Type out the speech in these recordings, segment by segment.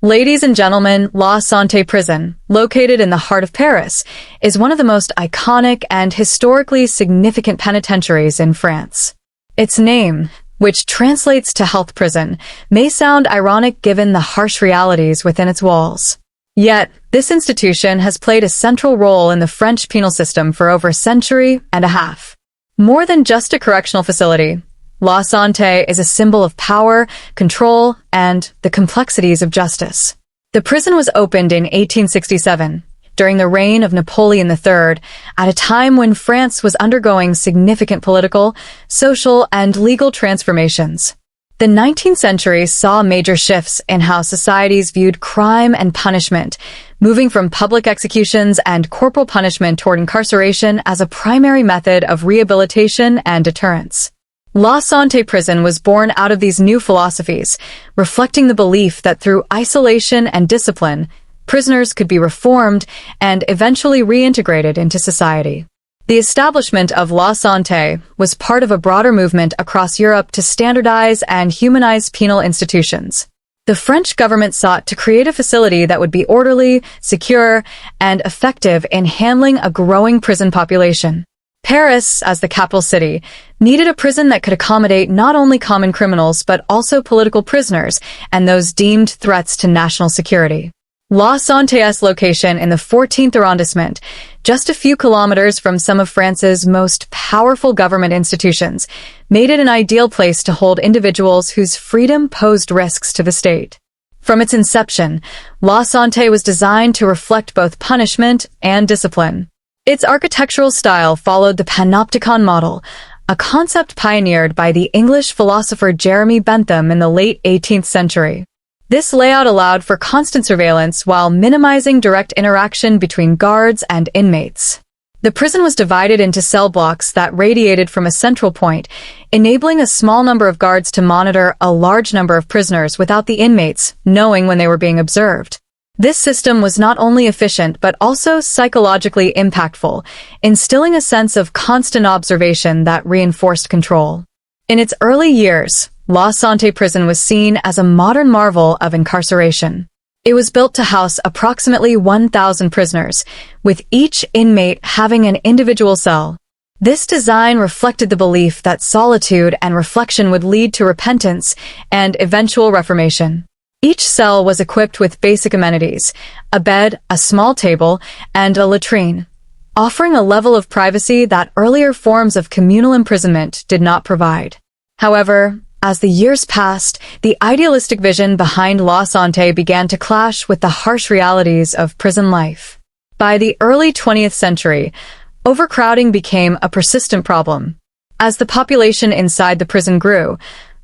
Ladies and gentlemen, La Santé Prison, located in the heart of Paris, is one of the most iconic and historically significant penitentiaries in France. Its name, which translates to health prison, may sound ironic given the harsh realities within its walls. Yet, this institution has played a central role in the French penal system for over a century and a half. More than just a correctional facility, La Santé is a symbol of power, control, and the complexities of justice. The prison was opened in 1867, during the reign of Napoleon III, at a time when France was undergoing significant political, social, and legal transformations. The 19th century saw major shifts in how societies viewed crime and punishment, moving from public executions and corporal punishment toward incarceration as a primary method of rehabilitation and deterrence. La Santé Prison was born out of these new philosophies, reflecting the belief that through isolation and discipline, prisoners could be reformed and eventually reintegrated into society. The establishment of La Santé was part of a broader movement across Europe to standardize and humanize penal institutions. The French government sought to create a facility that would be orderly, secure, and effective in handling a growing prison population. Paris, as the capital city, needed a prison that could accommodate not only common criminals but also political prisoners and those deemed threats to national security. La Santé's location in the 14th arrondissement, just a few kilometers from some of France's most powerful government institutions, made it an ideal place to hold individuals whose freedom posed risks to the state. From its inception, La Santé was designed to reflect both punishment and discipline. Its architectural style followed the panopticon model, a concept pioneered by the English philosopher Jeremy Bentham in the late 18th century. This layout allowed for constant surveillance while minimizing direct interaction between guards and inmates. The prison was divided into cell blocks that radiated from a central point, enabling a small number of guards to monitor a large number of prisoners without the inmates knowing when they were being observed. This system was not only efficient but also psychologically impactful, instilling a sense of constant observation that reinforced control. In its early years, La Santé Prison was seen as a modern marvel of incarceration. It was built to house approximately 1,000 prisoners, with each inmate having an individual cell. This design reflected the belief that solitude and reflection would lead to repentance and eventual reformation. Each cell was equipped with basic amenities, a bed, a small table, and a latrine, offering a level of privacy that earlier forms of communal imprisonment did not provide. However, as the years passed, the idealistic vision behind La Santé began to clash with the harsh realities of prison life. By the early 20th century, overcrowding became a persistent problem. As the population inside the prison grew,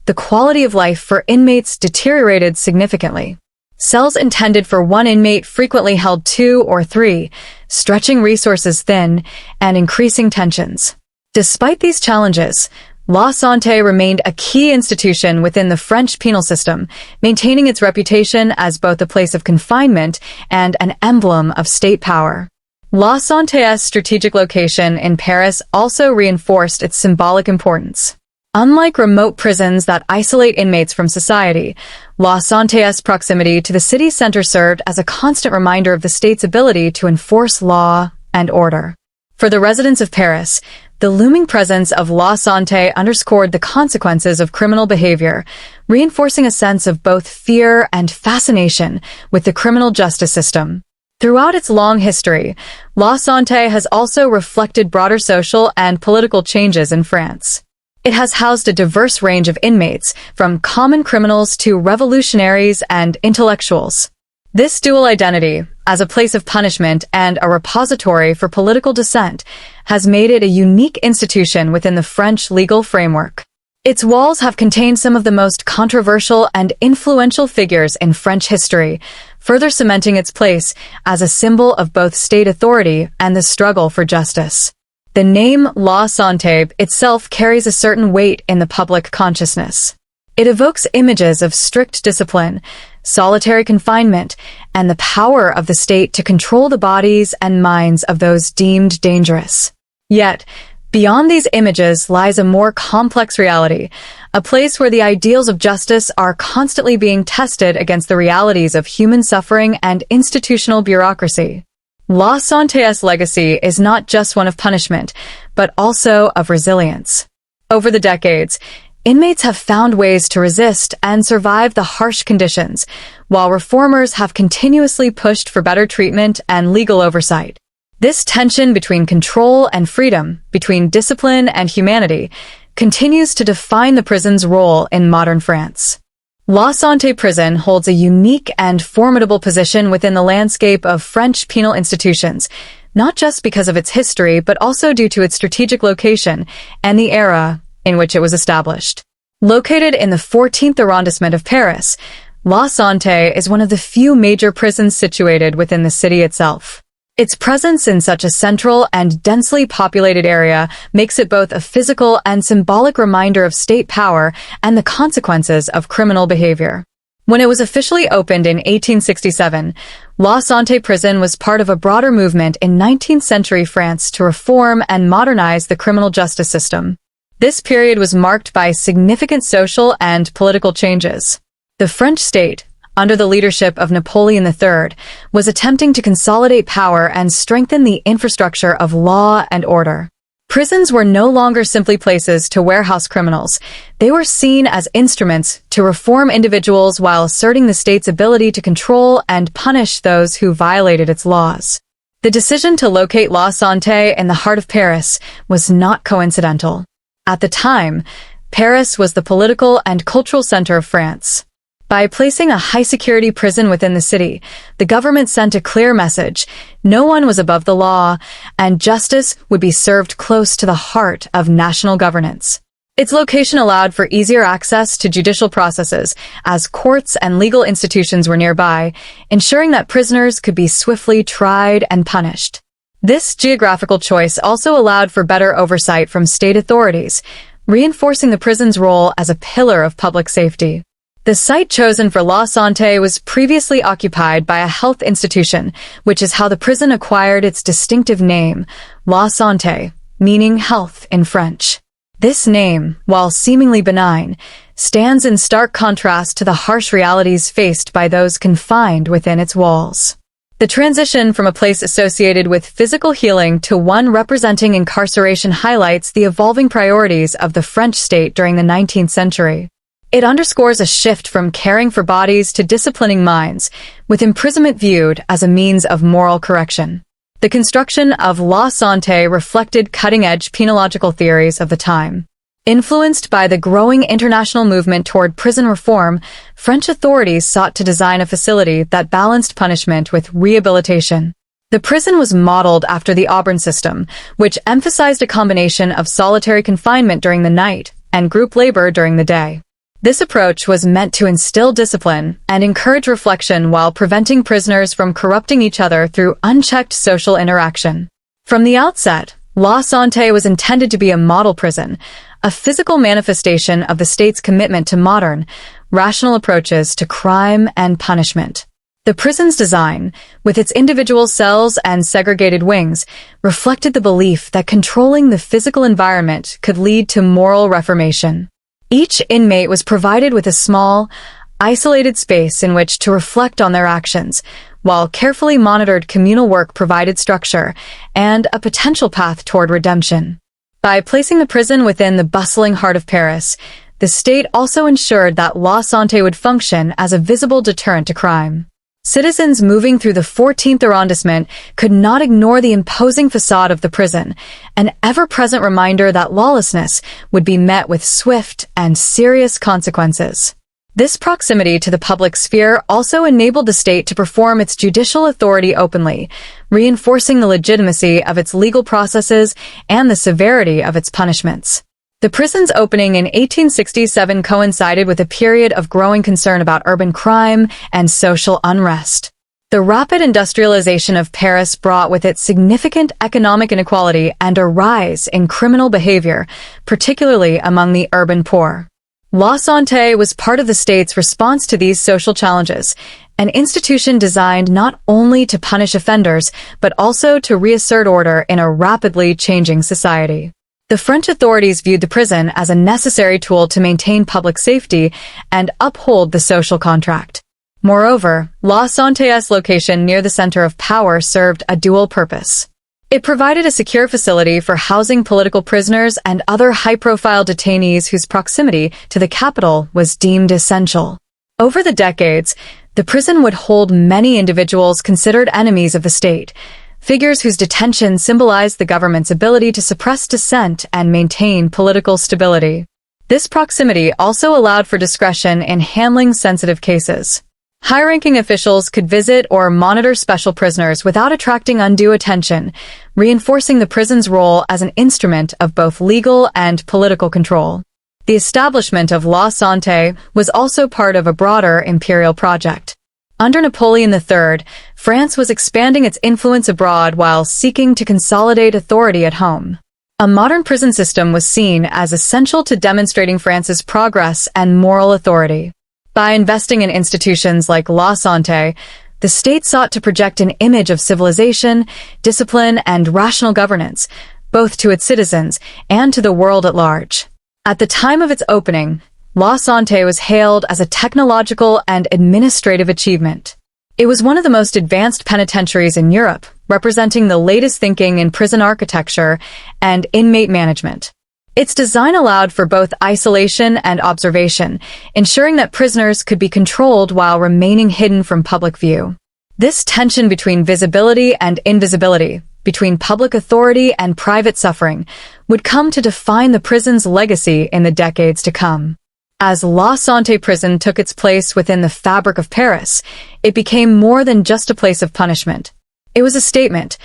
the quality of life for inmates deteriorated significantly. Cells intended for one inmate frequently held 2 or 3, stretching resources thin and increasing tensions. Despite these challenges, La Santé remained a key institution within the French penal system, maintaining its reputation as both a place of confinement and an emblem of state power. La Santé's strategic location in Paris also reinforced its symbolic importance. Unlike remote prisons that isolate inmates from society, La Santé's proximity to the city center served as a constant reminder of the state's ability to enforce law and order. For the residents of Paris, the looming presence of La Santé underscored the consequences of criminal behavior, reinforcing a sense of both fear and fascination with the criminal justice system. Throughout its long history, La Santé has also reflected broader social and political changes in France. It has housed a diverse range of inmates, from common criminals to revolutionaries and intellectuals. This dual identity, as a place of punishment and a repository for political dissent, has made it a unique institution within the French legal framework. Its walls have contained some of the most controversial and influential figures in French history, further cementing its place as a symbol of both state authority and the struggle for justice. The name La Santé itself carries a certain weight in the public consciousness. It evokes images of strict discipline, solitary confinement, and the power of the state to control the bodies and minds of those deemed dangerous. Yet, beyond these images lies a more complex reality, a place where the ideals of justice are constantly being tested against the realities of human suffering and institutional bureaucracy. La Santé's legacy is not just one of punishment, but also of resilience. Over the decades, inmates have found ways to resist and survive the harsh conditions, while reformers have continuously pushed for better treatment and legal oversight. This tension between control and freedom, between discipline and humanity, continues to define the prison's role in modern France. La Santé Prison holds a unique and formidable position within the landscape of French penal institutions, not just because of its history, but also due to its strategic location and the era in which it was established. Located in the 14th arrondissement of Paris, La Santé is one of the few major prisons situated within the city itself. Its presence in such a central and densely populated area makes it both a physical and symbolic reminder of state power and the consequences of criminal behavior. When it was officially opened in 1867, La Santé Prison was part of a broader movement in 19th century France to reform and modernize the criminal justice system. This period was marked by significant social and political changes. The French state, under the leadership of Napoleon III, was attempting to consolidate power and strengthen the infrastructure of law and order. Prisons were no longer simply places to warehouse criminals. They were seen as instruments to reform individuals while asserting the state's ability to control and punish those who violated its laws. The decision to locate La Santé in the heart of Paris was not coincidental. At the time, Paris was the political and cultural center of France. By placing a high-security prison within the city, the government sent a clear message: no one was above the law, and justice would be served close to the heart of national governance. Its location allowed for easier access to judicial processes, as courts and legal institutions were nearby, ensuring that prisoners could be swiftly tried and punished. This geographical choice also allowed for better oversight from state authorities, reinforcing the prison's role as a pillar of public safety. The site chosen for La Santé was previously occupied by a health institution, which is how the prison acquired its distinctive name, La Santé, meaning health in French. This name, while seemingly benign, stands in stark contrast to the harsh realities faced by those confined within its walls. The transition from a place associated with physical healing to one representing incarceration highlights the evolving priorities of the French state during the 19th century. It underscores a shift from caring for bodies to disciplining minds, with imprisonment viewed as a means of moral correction. The construction of La Santé reflected cutting-edge penological theories of the time. Influenced by the growing international movement toward prison reform, French authorities sought to design a facility that balanced punishment with rehabilitation. The prison was modeled after the Auburn system, which emphasized a combination of solitary confinement during the night and group labor during the day. This approach was meant to instill discipline and encourage reflection while preventing prisoners from corrupting each other through unchecked social interaction. From the outset, La Santé was intended to be a model prison, a physical manifestation of the state's commitment to modern, rational approaches to crime and punishment. The prison's design, with its individual cells and segregated wings, reflected the belief that controlling the physical environment could lead to moral reformation. Each inmate was provided with a small, isolated space in which to reflect on their actions, while carefully monitored communal work provided structure and a potential path toward redemption. By placing the prison within the bustling heart of Paris, the state also ensured that La Santé would function as a visible deterrent to crime. Citizens moving through the 14th arrondissement could not ignore the imposing facade of the prison, an ever-present reminder that lawlessness would be met with swift and serious consequences. This proximity to the public sphere also enabled the state to perform its judicial authority openly, reinforcing the legitimacy of its legal processes and the severity of its punishments. The prison's opening in 1867 coincided with a period of growing concern about urban crime and social unrest. The rapid industrialization of Paris brought with it significant economic inequality and a rise in criminal behavior, particularly among the urban poor. La Santé was part of the state's response to these social challenges, an institution designed not only to punish offenders, but also to reassert order in a rapidly changing society. The French authorities viewed the prison as a necessary tool to maintain public safety and uphold the social contract. Moreover, La Santé's location near the center of power served a dual purpose. It provided a secure facility for housing political prisoners and other high-profile detainees whose proximity to the capital was deemed essential. Over the decades, the prison would hold many individuals considered enemies of the state, figures whose detention symbolized the government's ability to suppress dissent and maintain political stability. This proximity also allowed for discretion in handling sensitive cases. High-ranking officials could visit or monitor special prisoners without attracting undue attention, reinforcing the prison's role as an instrument of both legal and political control. The establishment of La Santé was also part of a broader imperial project. Under Napoleon III, France was expanding its influence abroad while seeking to consolidate authority at home. A modern prison system was seen as essential to demonstrating France's progress and moral authority. By investing in institutions like La Santé, the state sought to project an image of civilization, discipline, and rational governance, both to its citizens and to the world at large. At the time of its opening, La Santé was hailed as a technological and administrative achievement. It was one of the most advanced penitentiaries in Europe, representing the latest thinking in prison architecture and inmate management. Its design allowed for both isolation and observation, ensuring that prisoners could be controlled while remaining hidden from public view. This tension between visibility and invisibility, between public authority and private suffering, would come to define the prison's legacy in the decades to come. As La Santé prison took its place within the fabric of Paris, it became more than just a place of punishment. It was a statement,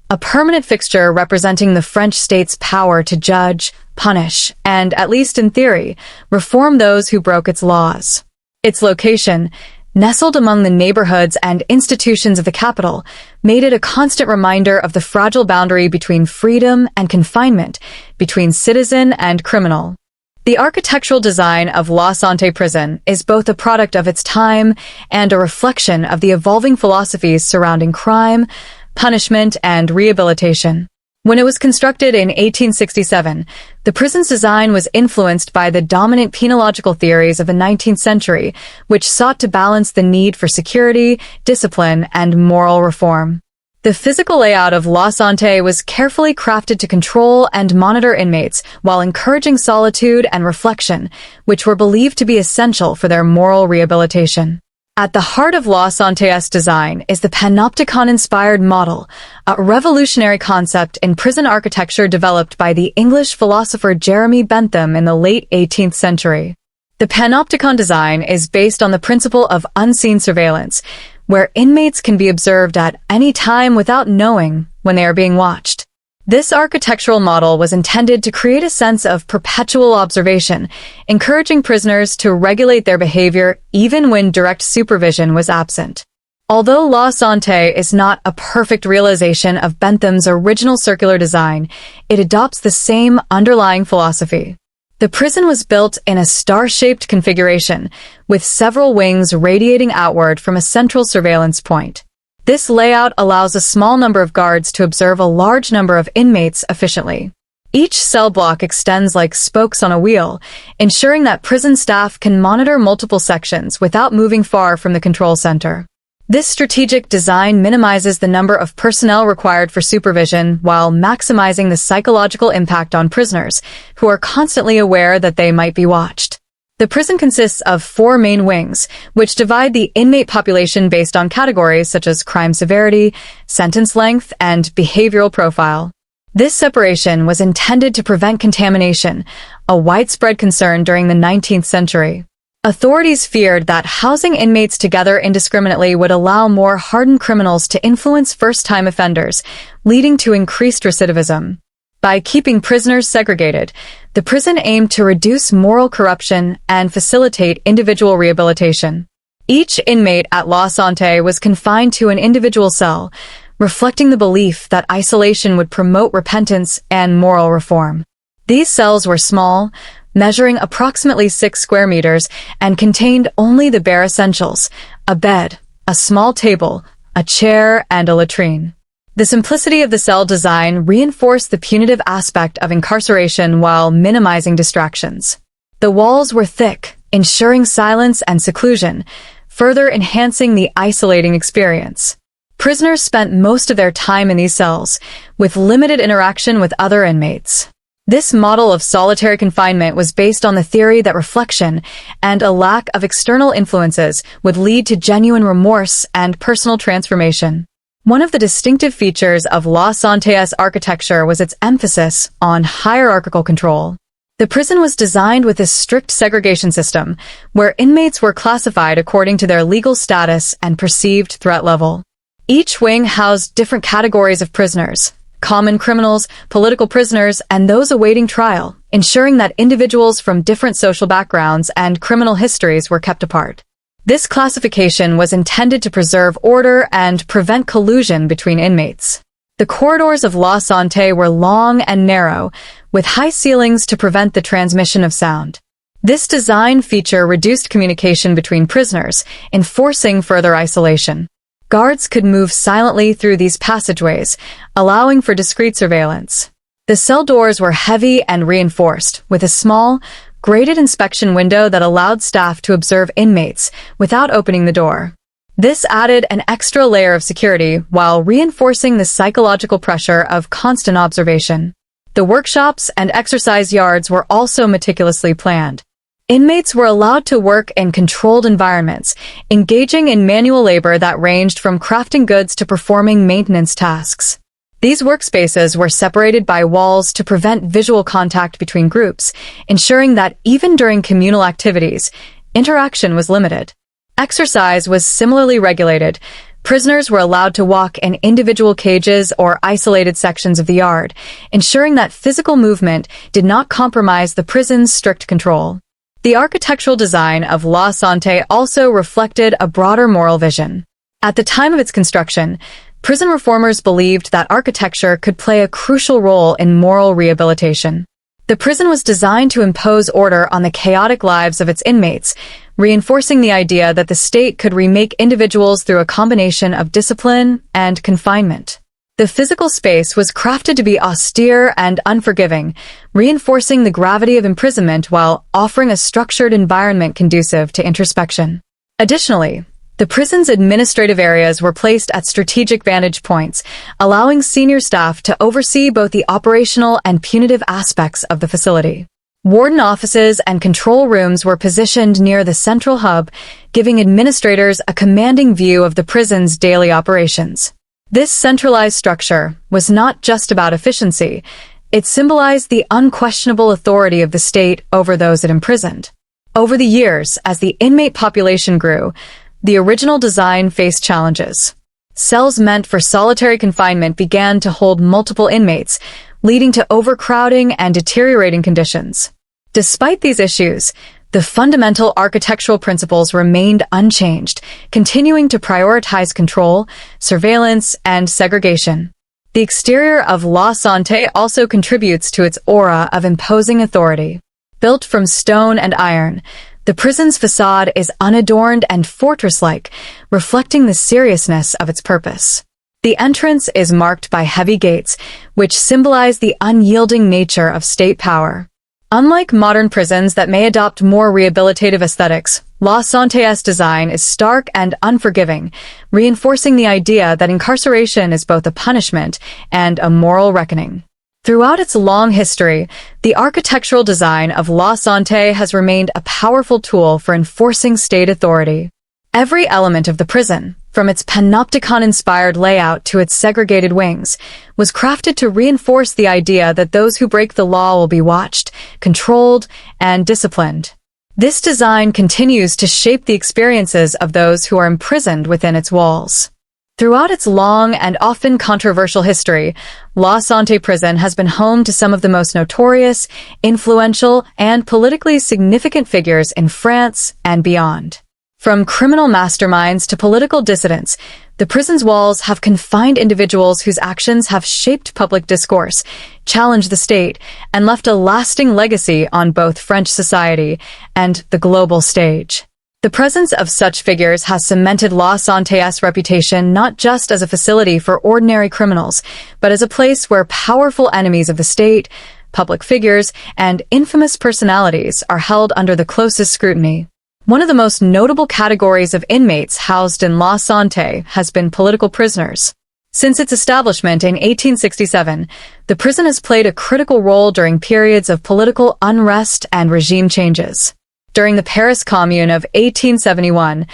a permanent fixture representing the French state's power to judge, punish, and, at least in theory, reform those who broke its laws. Its location, nestled among the neighborhoods and institutions of the capital, made it a constant reminder of the fragile boundary between freedom and confinement, between citizen and criminal. The architectural design of La Santé prison is both a product of its time and a reflection of the evolving philosophies surrounding crime, punishment, and rehabilitation. When it was constructed in 1867, the prison's design was influenced by the dominant penological theories of the 19th century, which sought to balance the need for security, discipline, and moral reform. The physical layout of La Santé was carefully crafted to control and monitor inmates while encouraging solitude and reflection, which were believed to be essential for their moral rehabilitation. At the heart of La Santé's design is the panopticon-inspired model, a revolutionary concept in prison architecture developed by the English philosopher Jeremy Bentham in the late 18th century. The panopticon design is based on the principle of unseen surveillance, where inmates can be observed at any time without knowing when they are being watched. This architectural model was intended to create a sense of perpetual observation, encouraging prisoners to regulate their behavior even when direct supervision was absent. Although La Santé is not a perfect realization of Bentham's original circular design, it adopts the same underlying philosophy. The prison was built in a star-shaped configuration, with several wings radiating outward from a central surveillance point. This layout allows a small number of guards to observe a large number of inmates efficiently. Each cell block extends like spokes on a wheel, ensuring that prison staff can monitor multiple sections without moving far from the control center. This strategic design minimizes the number of personnel required for supervision while maximizing the psychological impact on prisoners, who are constantly aware that they might be watched. The prison consists of 4 main wings, which divide the inmate population based on categories such as crime severity, sentence length, and behavioral profile. This separation was intended to prevent contamination, a widespread concern during the 19th century. Authorities feared that housing inmates together indiscriminately would allow more hardened criminals to influence first-time offenders, leading to increased recidivism. By keeping prisoners segregated, the prison aimed to reduce moral corruption and facilitate individual rehabilitation. Each inmate at La Santé was confined to an individual cell, reflecting the belief that isolation would promote repentance and moral reform. These cells were small, measuring approximately 6 square meters, and contained only the bare essentials: a bed, a small table, a chair, and a latrine. The simplicity of the cell design reinforced the punitive aspect of incarceration while minimizing distractions. The walls were thick, ensuring silence and seclusion, further enhancing the isolating experience. Prisoners spent most of their time in these cells, with limited interaction with other inmates. This model of solitary confinement was based on the theory that reflection and a lack of external influences would lead to genuine remorse and personal transformation. One of the distinctive features of La Santé's architecture was its emphasis on hierarchical control. The prison was designed with a strict segregation system, where inmates were classified according to their legal status and perceived threat level. Each wing housed different categories of prisoners: common criminals, political prisoners, and those awaiting trial, ensuring that individuals from different social backgrounds and criminal histories were kept apart. This classification was intended to preserve order and prevent collusion between inmates. The corridors of La Santé were long and narrow, with high ceilings to prevent the transmission of sound. This design feature reduced communication between prisoners, enforcing further isolation. Guards could move silently through these passageways, allowing for discreet surveillance. The cell doors were heavy and reinforced, with a small, grated inspection window that allowed staff to observe inmates without opening the door. This added an extra layer of security while reinforcing the psychological pressure of constant observation. The workshops and exercise yards were also meticulously planned. Inmates were allowed to work in controlled environments, engaging in manual labor that ranged from crafting goods to performing maintenance tasks. These workspaces were separated by walls to prevent visual contact between groups, ensuring that even during communal activities, interaction was limited. Exercise was similarly regulated. Prisoners were allowed to walk in individual cages or isolated sections of the yard, ensuring that physical movement did not compromise the prison's strict control. The architectural design of La Santé also reflected a broader moral vision. At the time of its construction, prison reformers believed that architecture could play a crucial role in moral rehabilitation. The prison was designed to impose order on the chaotic lives of its inmates, reinforcing the idea that the state could remake individuals through a combination of discipline and confinement. The physical space was crafted to be austere and unforgiving, reinforcing the gravity of imprisonment while offering a structured environment conducive to introspection. Additionally, the prison's administrative areas were placed at strategic vantage points, allowing senior staff to oversee both the operational and punitive aspects of the facility. Warden offices and control rooms were positioned near the central hub, giving administrators a commanding view of the prison's daily operations. This centralized structure was not just about efficiency. It symbolized the unquestionable authority of the state over those it imprisoned. Over the years, as the inmate population grew, the original design faced challenges. Cells meant for solitary confinement began to hold multiple inmates, leading to overcrowding and deteriorating conditions. Despite these issues, the fundamental architectural principles remained unchanged, continuing to prioritize control, surveillance, and segregation. The exterior of La Santé also contributes to its aura of imposing authority. Built from stone and iron, the prison's facade is unadorned and fortress-like, reflecting the seriousness of its purpose. The entrance is marked by heavy gates, which symbolize the unyielding nature of state power. Unlike modern prisons that may adopt more rehabilitative aesthetics, La Santé's design is stark and unforgiving, reinforcing the idea that incarceration is both a punishment and a moral reckoning. Throughout its long history, the architectural design of La Santé has remained a powerful tool for enforcing state authority. Every element of the prison, from its panopticon-inspired layout to its segregated wings, was crafted to reinforce the idea that those who break the law will be watched, controlled, and disciplined. This design continues to shape the experiences of those who are imprisoned within its walls. Throughout its long and often controversial history, La Santé Prison has been home to some of the most notorious, influential, and politically significant figures in France and beyond. From criminal masterminds to political dissidents, the prison's walls have confined individuals whose actions have shaped public discourse, challenged the state, and left a lasting legacy on both French society and the global stage. The presence of such figures has cemented La Santé's reputation not just as a facility for ordinary criminals, but as a place where powerful enemies of the state, public figures, and infamous personalities are held under the closest scrutiny. One of the most notable categories of inmates housed in La Santé has been political prisoners. Since its establishment in 1867, the prison has played a critical role during periods of political unrest and regime changes. During the Paris Commune of 1871,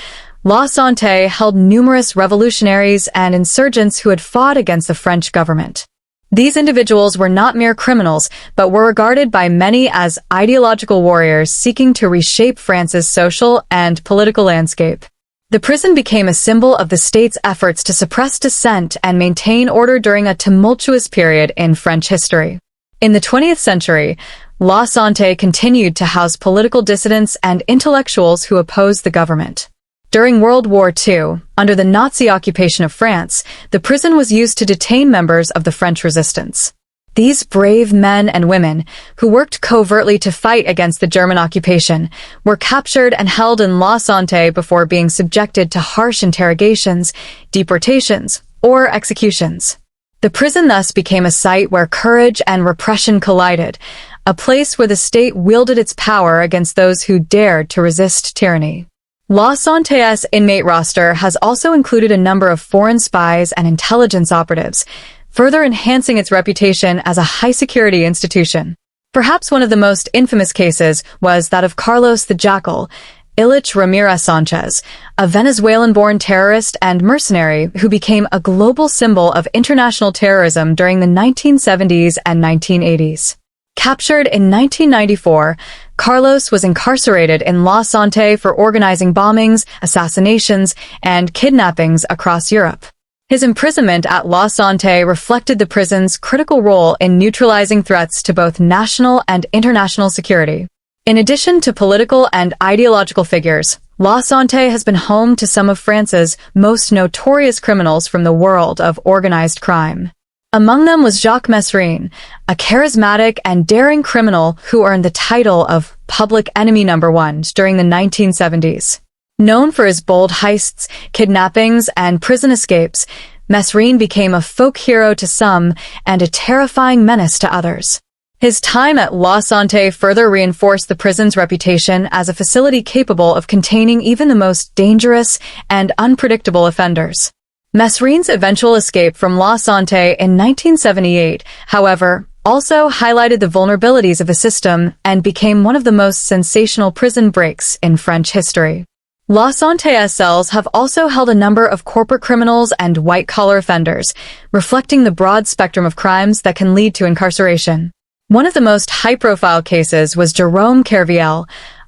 La Santé held numerous revolutionaries and insurgents who had fought against the French government. These individuals were not mere criminals, but were regarded by many as ideological warriors seeking to reshape France's social and political landscape. The prison became a symbol of the state's efforts to suppress dissent and maintain order during a tumultuous period in French history. In the 20th century, La Santé continued to house political dissidents and intellectuals who opposed the government. During World War II, under the Nazi occupation of France, the prison was used to detain members of the French resistance. These brave men and women, who worked covertly to fight against the German occupation, were captured and held in La Santé before being subjected to harsh interrogations, deportations, or executions. The prison thus became a site where courage and repression collided, a place where the state wielded its power against those who dared to resist tyranny. La Santé's inmate roster has also included a number of foreign spies and intelligence operatives, further enhancing its reputation as a high-security institution. Perhaps one of the most infamous cases was that of Carlos the Jackal, Ilich Ramirez Sanchez, a Venezuelan-born terrorist and mercenary who became a global symbol of international terrorism during the 1970s and 1980s. Captured in 1994, Carlos was incarcerated in La Santé for organizing bombings, assassinations, and kidnappings across Europe. His imprisonment at La Santé reflected the prison's critical role in neutralizing threats to both national and international security. In addition to political and ideological figures, La Santé has been home to some of France's most notorious criminals from the world of organized crime. Among them was Jacques Mesrine, a charismatic and daring criminal who earned the title of Public Enemy No. 1 during the 1970s. Known for his bold heists, kidnappings, and prison escapes, Mesrine became a folk hero to some and a terrifying menace to others. His time at La Santé further reinforced the prison's reputation as a facility capable of containing even the most dangerous and unpredictable offenders. Mesrine's eventual escape from La Santé in 1978, however, also highlighted the vulnerabilities of the system and became one of the most sensational prison breaks in French history. La Santé's cells have also held a number of corporate criminals and white-collar offenders, reflecting the broad spectrum of crimes that can lead to incarceration. One of the most high-profile cases was Jérôme Kerviel,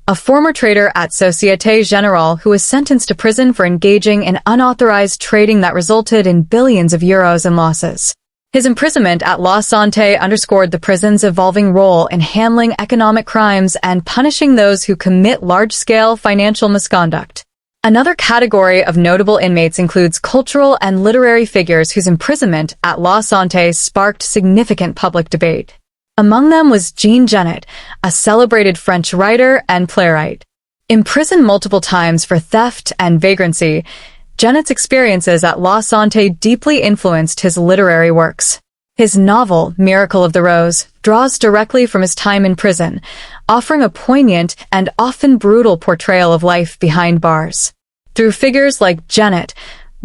a former trader at Société Générale who was sentenced to prison for engaging in unauthorized trading that resulted in billions of euros in losses. His imprisonment at La Santé underscored the prison's evolving role in handling economic crimes and punishing those who commit large-scale financial misconduct. Another category of notable inmates includes cultural and literary figures whose imprisonment at La Santé sparked significant public debate. Among them was Jean Genet, a celebrated French writer and playwright. Imprisoned multiple times for theft and vagrancy, Genet's experiences at La Santé deeply influenced his literary works. His novel, Miracle of the Rose, draws directly from his time in prison, offering a poignant and often brutal portrayal of life behind bars. Through figures like Genet,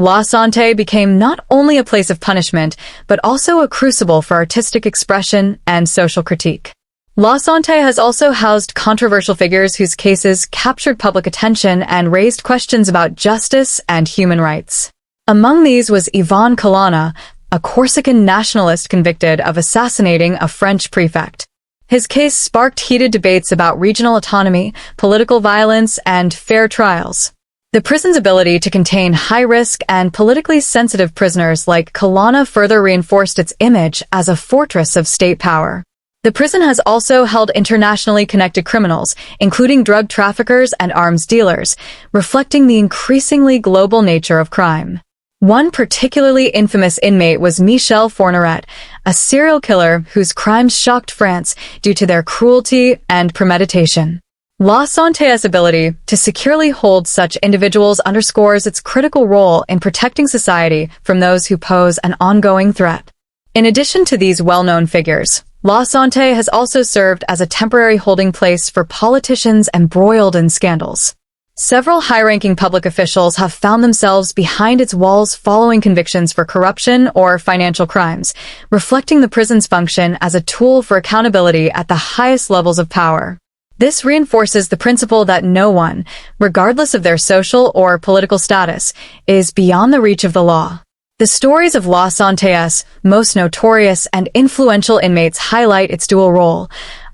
La Santé became not only a place of punishment, but also a crucible for artistic expression and social critique. La Santé has also housed controversial figures whose cases captured public attention and raised questions about justice and human rights. Among these was Ivan Colonna, a Corsican nationalist convicted of assassinating a French prefect. His case sparked heated debates about regional autonomy, political violence, and fair trials. The prison's ability to contain high-risk and politically sensitive prisoners like Colonna further reinforced its image as a fortress of state power. The prison has also held internationally connected criminals, including drug traffickers and arms dealers, reflecting the increasingly global nature of crime. One particularly infamous inmate was Michel Fourniret, a serial killer whose crimes shocked France due to their cruelty and premeditation. La Santé's ability to securely hold such individuals underscores its critical role in protecting society from those who pose an ongoing threat. In addition to these well-known figures, La Santé has also served as a temporary holding place for politicians embroiled in scandals. Several high-ranking public officials have found themselves behind its walls following convictions for corruption or financial crimes, reflecting the prison's function as a tool for accountability at the highest levels of power. This reinforces the principle that no one, regardless of their social or political status, is beyond the reach of the law. The stories of La Santé's most notorious and influential inmates highlight its dual role.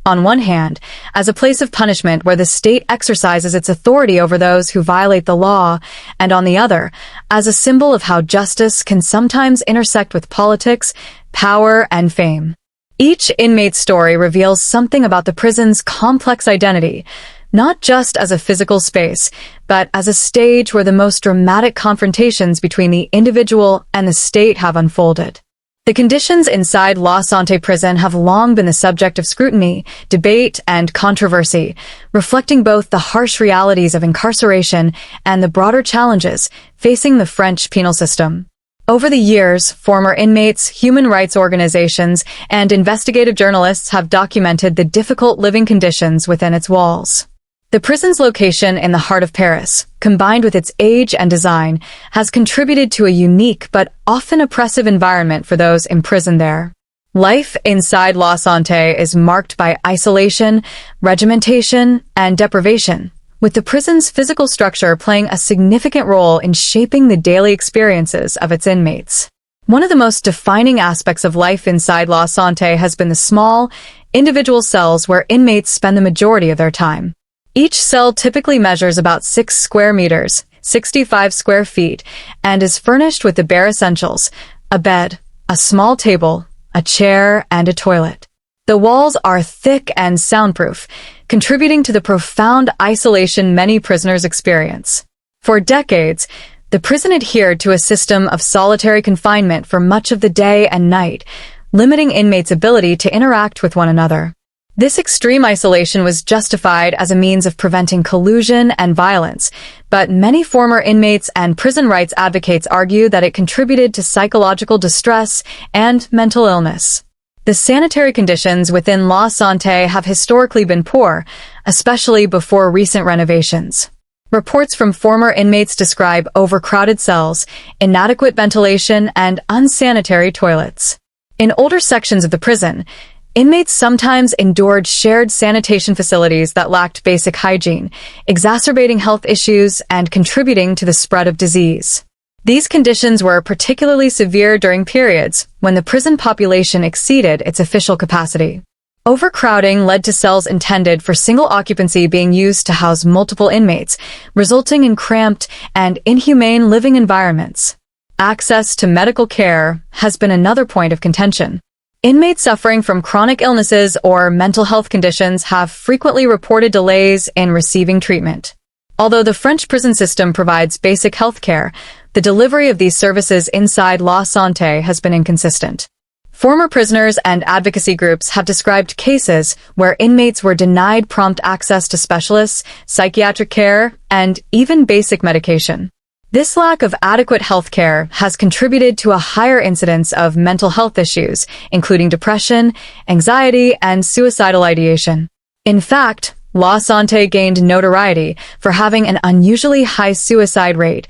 On one hand, as a place of punishment where the state exercises its authority over those who violate the law, and on the other, as a symbol of how justice can sometimes intersect with politics, power, and fame. Each inmate's story reveals something about the prison's complex identity, not just as a physical space, but as a stage where the most dramatic confrontations between the individual and the state have unfolded. The conditions inside La Santé Prison have long been the subject of scrutiny, debate, and controversy, reflecting both the harsh realities of incarceration and the broader challenges facing the French penal system. Over the years, former inmates, human rights organizations, and investigative journalists have documented the difficult living conditions within its walls. The prison's location in the heart of Paris, combined with its age and design, has contributed to a unique but often oppressive environment for those imprisoned there. Life inside La Santé is marked by isolation, regimentation, and deprivation, with the prison's physical structure playing a significant role in shaping the daily experiences of its inmates. One of the most defining aspects of life inside La Santé has been the small, individual cells where inmates spend the majority of their time. Each cell typically measures about 6 square meters, 65 square feet, and is furnished with the bare essentials: a bed, a small table, a chair, and a toilet. The walls are thick and soundproof, contributing to the profound isolation many prisoners experience. For decades, the prison adhered to a system of solitary confinement for much of the day and night, limiting inmates' ability to interact with one another. This extreme isolation was justified as a means of preventing collusion and violence, but many former inmates and prison rights advocates argue that it contributed to psychological distress and mental illness. The sanitary conditions within La Santé have historically been poor, especially before recent renovations. Reports from former inmates describe overcrowded cells, inadequate ventilation, and unsanitary toilets. In older sections of the prison, inmates sometimes endured shared sanitation facilities that lacked basic hygiene, exacerbating health issues and contributing to the spread of disease. These conditions were particularly severe during periods when the prison population exceeded its official capacity. Overcrowding led to cells intended for single occupancy being used to house multiple inmates, resulting in cramped and inhumane living environments. Access to medical care has been another point of contention. Inmates suffering from chronic illnesses or mental health conditions have frequently reported delays in receiving treatment. Although the French prison system provides basic health care, the delivery of these services inside La Santé has been inconsistent. Former prisoners and advocacy groups have described cases where inmates were denied prompt access to specialists, psychiatric care, and even basic medication. This lack of adequate health care has contributed to a higher incidence of mental health issues, including depression, anxiety, and suicidal ideation. In fact, La Santé gained notoriety for having an unusually high suicide rate,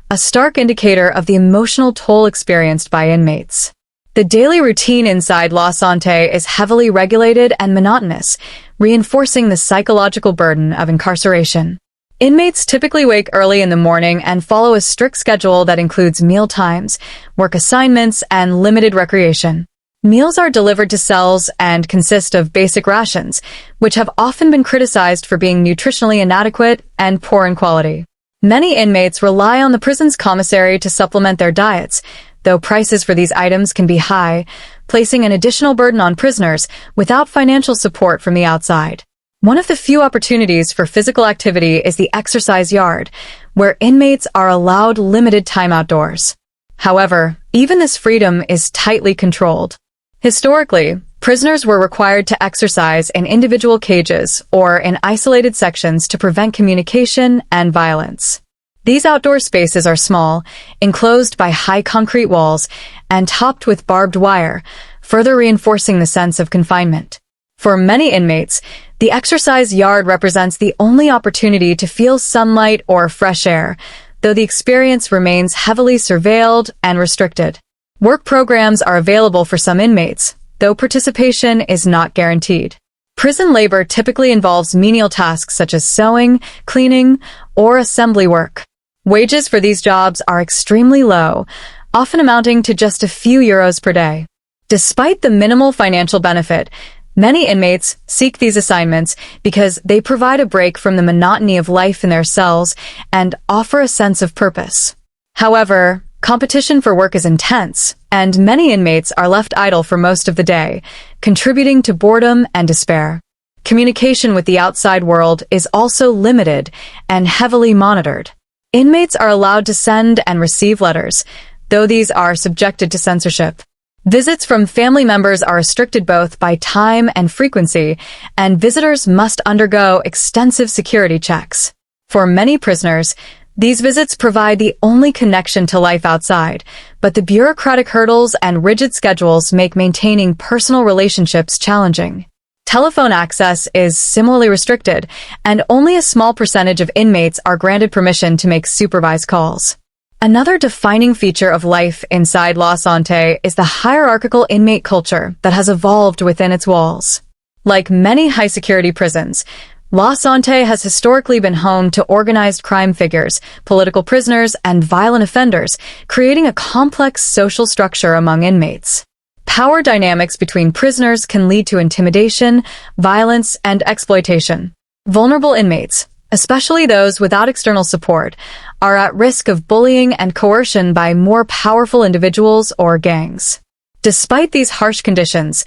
a stark indicator of the emotional toll experienced by inmates. The daily routine inside La Santé is heavily regulated and monotonous, reinforcing the psychological burden of incarceration. Inmates typically wake early in the morning and follow a strict schedule that includes meal times, work assignments, and limited recreation. Meals are delivered to cells and consist of basic rations, which have often been criticized for being nutritionally inadequate and poor in quality. Many inmates rely on the prison's commissary to supplement their diets, though prices for these items can be high, placing an additional burden on prisoners without financial support from the outside. One of the few opportunities for physical activity is the exercise yard, where inmates are allowed limited time outdoors. However, even this freedom is tightly controlled. Historically, Prisoners were required to exercise in individual cages or in isolated sections to prevent communication and violence. These outdoor spaces are small, enclosed by high concrete walls, and topped with barbed wire, further reinforcing the sense of confinement. For many inmates, the exercise yard represents the only opportunity to feel sunlight or fresh air, though the experience remains heavily surveilled and restricted. Work programs are available for some inmates, though participation is not guaranteed. Prison labor typically involves menial tasks such as sewing, cleaning, or assembly work. Wages for these jobs are extremely low, often amounting to just a few euros per day. Despite the minimal financial benefit, many inmates seek these assignments because they provide a break from the monotony of life in their cells and offer a sense of purpose. However, competition for work is intense, and many inmates are left idle for most of the day, contributing to boredom and despair. Communication with the outside world is also limited and heavily monitored. Inmates are allowed to send and receive letters, though these are subjected to censorship. Visits from family members are restricted both by time and frequency, and visitors must undergo extensive security checks. For many prisoners, these visits provide the only connection to life outside, but the bureaucratic hurdles and rigid schedules make maintaining personal relationships challenging. Telephone access is similarly restricted, and only a small percentage of inmates are granted permission to make supervised calls. Another defining feature of life inside La Santé is the hierarchical inmate culture that has evolved within its walls. Like many high-security prisons, La Santé has historically been home to organized crime figures, political prisoners, and violent offenders, creating a complex social structure among inmates. Power dynamics between prisoners can lead to intimidation, violence, and exploitation. Vulnerable inmates, especially those without external support, are at risk of bullying and coercion by more powerful individuals or gangs. Despite these harsh conditions,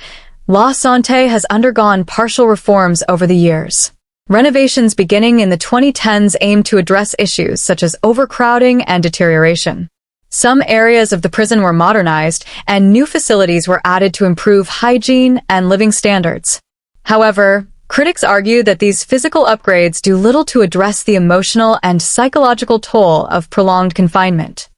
La Santé has undergone partial reforms over the years. Renovations beginning in the 2010s aim to address issues such as overcrowding and deterioration. Some areas of the prison were modernized, and new facilities were added to improve hygiene and living standards. However, critics argue that these physical upgrades do little to address the emotional and psychological toll of prolonged confinement.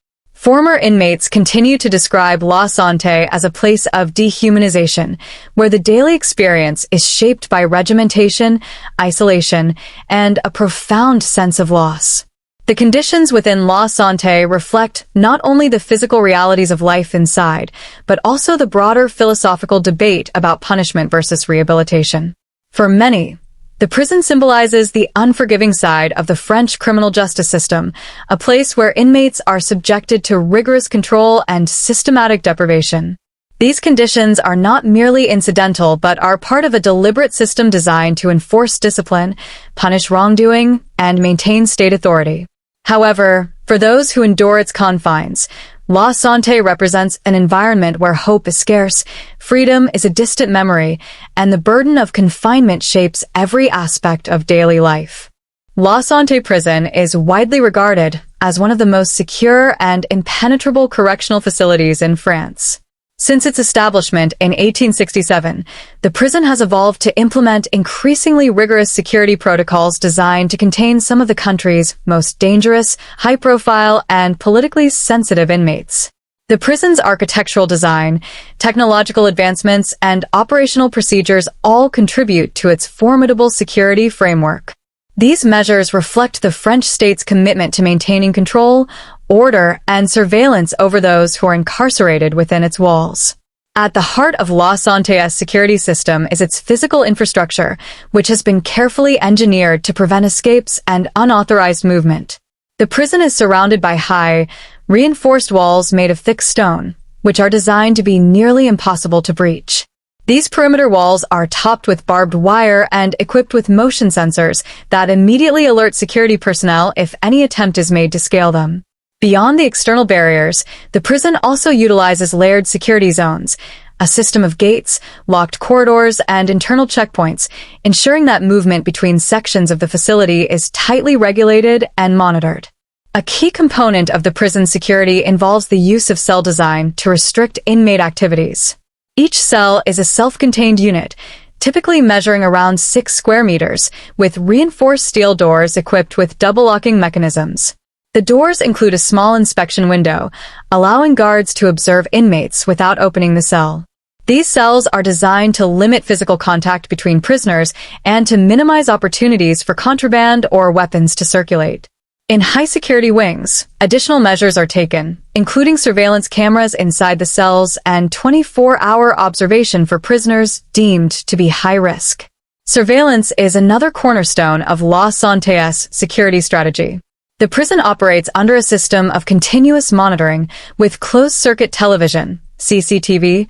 Former inmates continue to describe La Santé as a place of dehumanization, where the daily experience is shaped by regimentation, isolation, and a profound sense of loss. The conditions within La Santé reflect not only the physical realities of life inside, but also the broader philosophical debate about punishment versus rehabilitation. For many, the prison symbolizes the unforgiving side of the French criminal justice system, a place where inmates are subjected to rigorous control and systematic deprivation. These conditions are not merely incidental but are part of a deliberate system designed to enforce discipline, punish wrongdoing, and maintain state authority. However, for those who endure its confines, La Santé represents an environment where hope is scarce, freedom is a distant memory, and the burden of confinement shapes every aspect of daily life. La Santé Prison is widely regarded as one of the most secure and impenetrable correctional facilities in France. Since its establishment in 1867, the prison has evolved to implement increasingly rigorous security protocols designed to contain some of the country's most dangerous, high-profile, and politically sensitive inmates. The prison's architectural design, technological advancements, and operational procedures all contribute to its formidable security framework. These measures reflect the French state's commitment to maintaining control, order, and surveillance over those who are incarcerated within its walls. At the heart of La Santé's security system is its physical infrastructure, which has been carefully engineered to prevent escapes and unauthorized movement. The prison is surrounded by high, reinforced walls made of thick stone, which are designed to be nearly impossible to breach. These perimeter walls are topped with barbed wire and equipped with motion sensors that immediately alert security personnel if any attempt is made to scale them. Beyond the external barriers, the prison also utilizes layered security zones, a system of gates, locked corridors, and internal checkpoints, ensuring that movement between sections of the facility is tightly regulated and monitored. A key component of the prison's security involves the use of cell design to restrict inmate activities. Each cell is a self-contained unit, typically measuring around 6 square meters, with reinforced steel doors equipped with double-locking mechanisms. The doors include a small inspection window, allowing guards to observe inmates without opening the cell. These cells are designed to limit physical contact between prisoners and to minimize opportunities for contraband or weapons to circulate. In high-security wings, additional measures are taken, including surveillance cameras inside the cells and 24-hour observation for prisoners deemed to be high risk. Surveillance is another cornerstone of La Santé's security strategy. The prison operates under a system of continuous monitoring with closed-circuit television, CCTV,